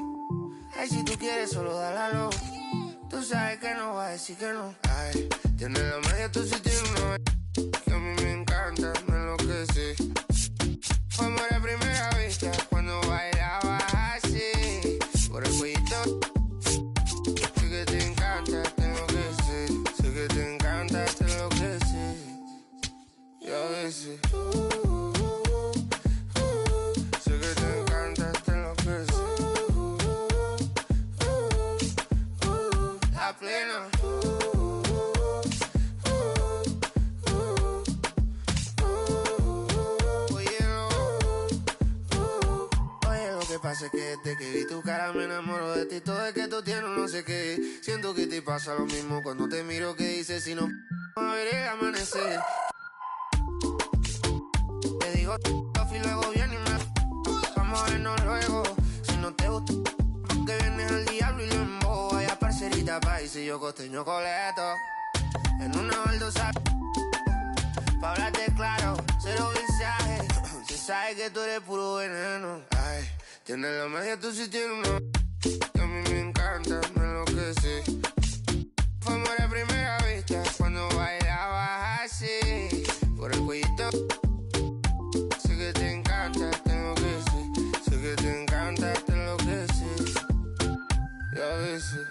Ay, si tú quieres, solo dálalo. Tú sabes que no va a decir que no. Ay, tienes la media, tú sí tienes una que a mí me encanta, me enloquece. Fue amor a primera vista cuando bailabas así. Por el cuellito, sé que te encanta, te enloquece. Sé que te encanta, te enloquece. Y a veces sé que te encanta, te enloquece. La plena. Oye, lo que pasa es que desde que vi tu cara me enamoro de ti. Todo es que tú tienes no sé qué. Siento que te pasa lo mismo cuando te miro. Que dices si no a ver el amanecer. Te digo y luego viene y me vamos a vernos luego. Si no te gusta porque vienes al diablo y lo embobo. Vaya parcerita país y yo costeño coleto. En una baldosa pa' hablarte claro, cero mensaje. Se sabe que tú eres puro veneno. Ay, tienes la magia, tú sí tienes una que a mí me encanta, me enloquece. Fue amor a primera vista cuando bailabas así. Por el cuellito, sé que te encanta, te enloquece. Sé que te encanta, te enloquece. Y a veces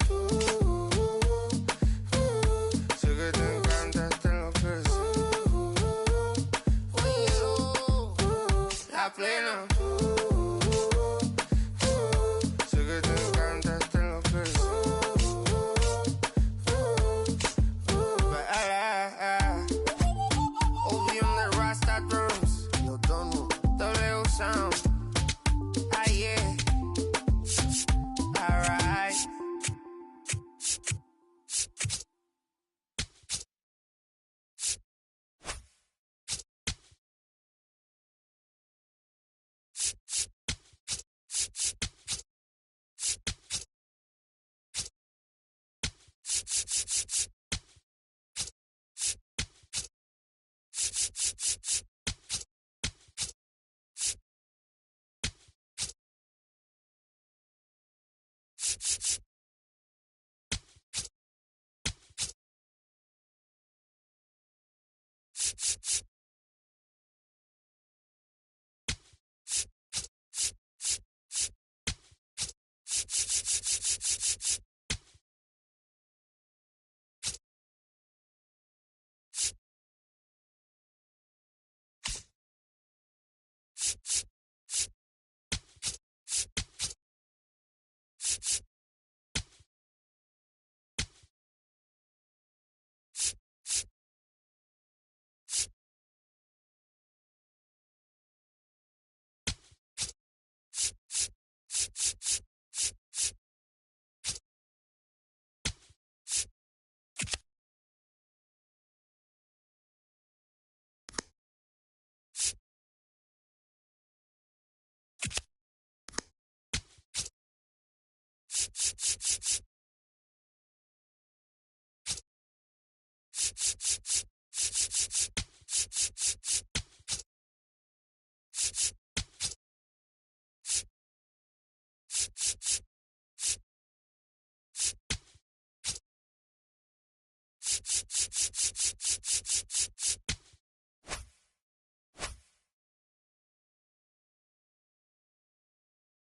sé que te encanta, te enloquece. La plena.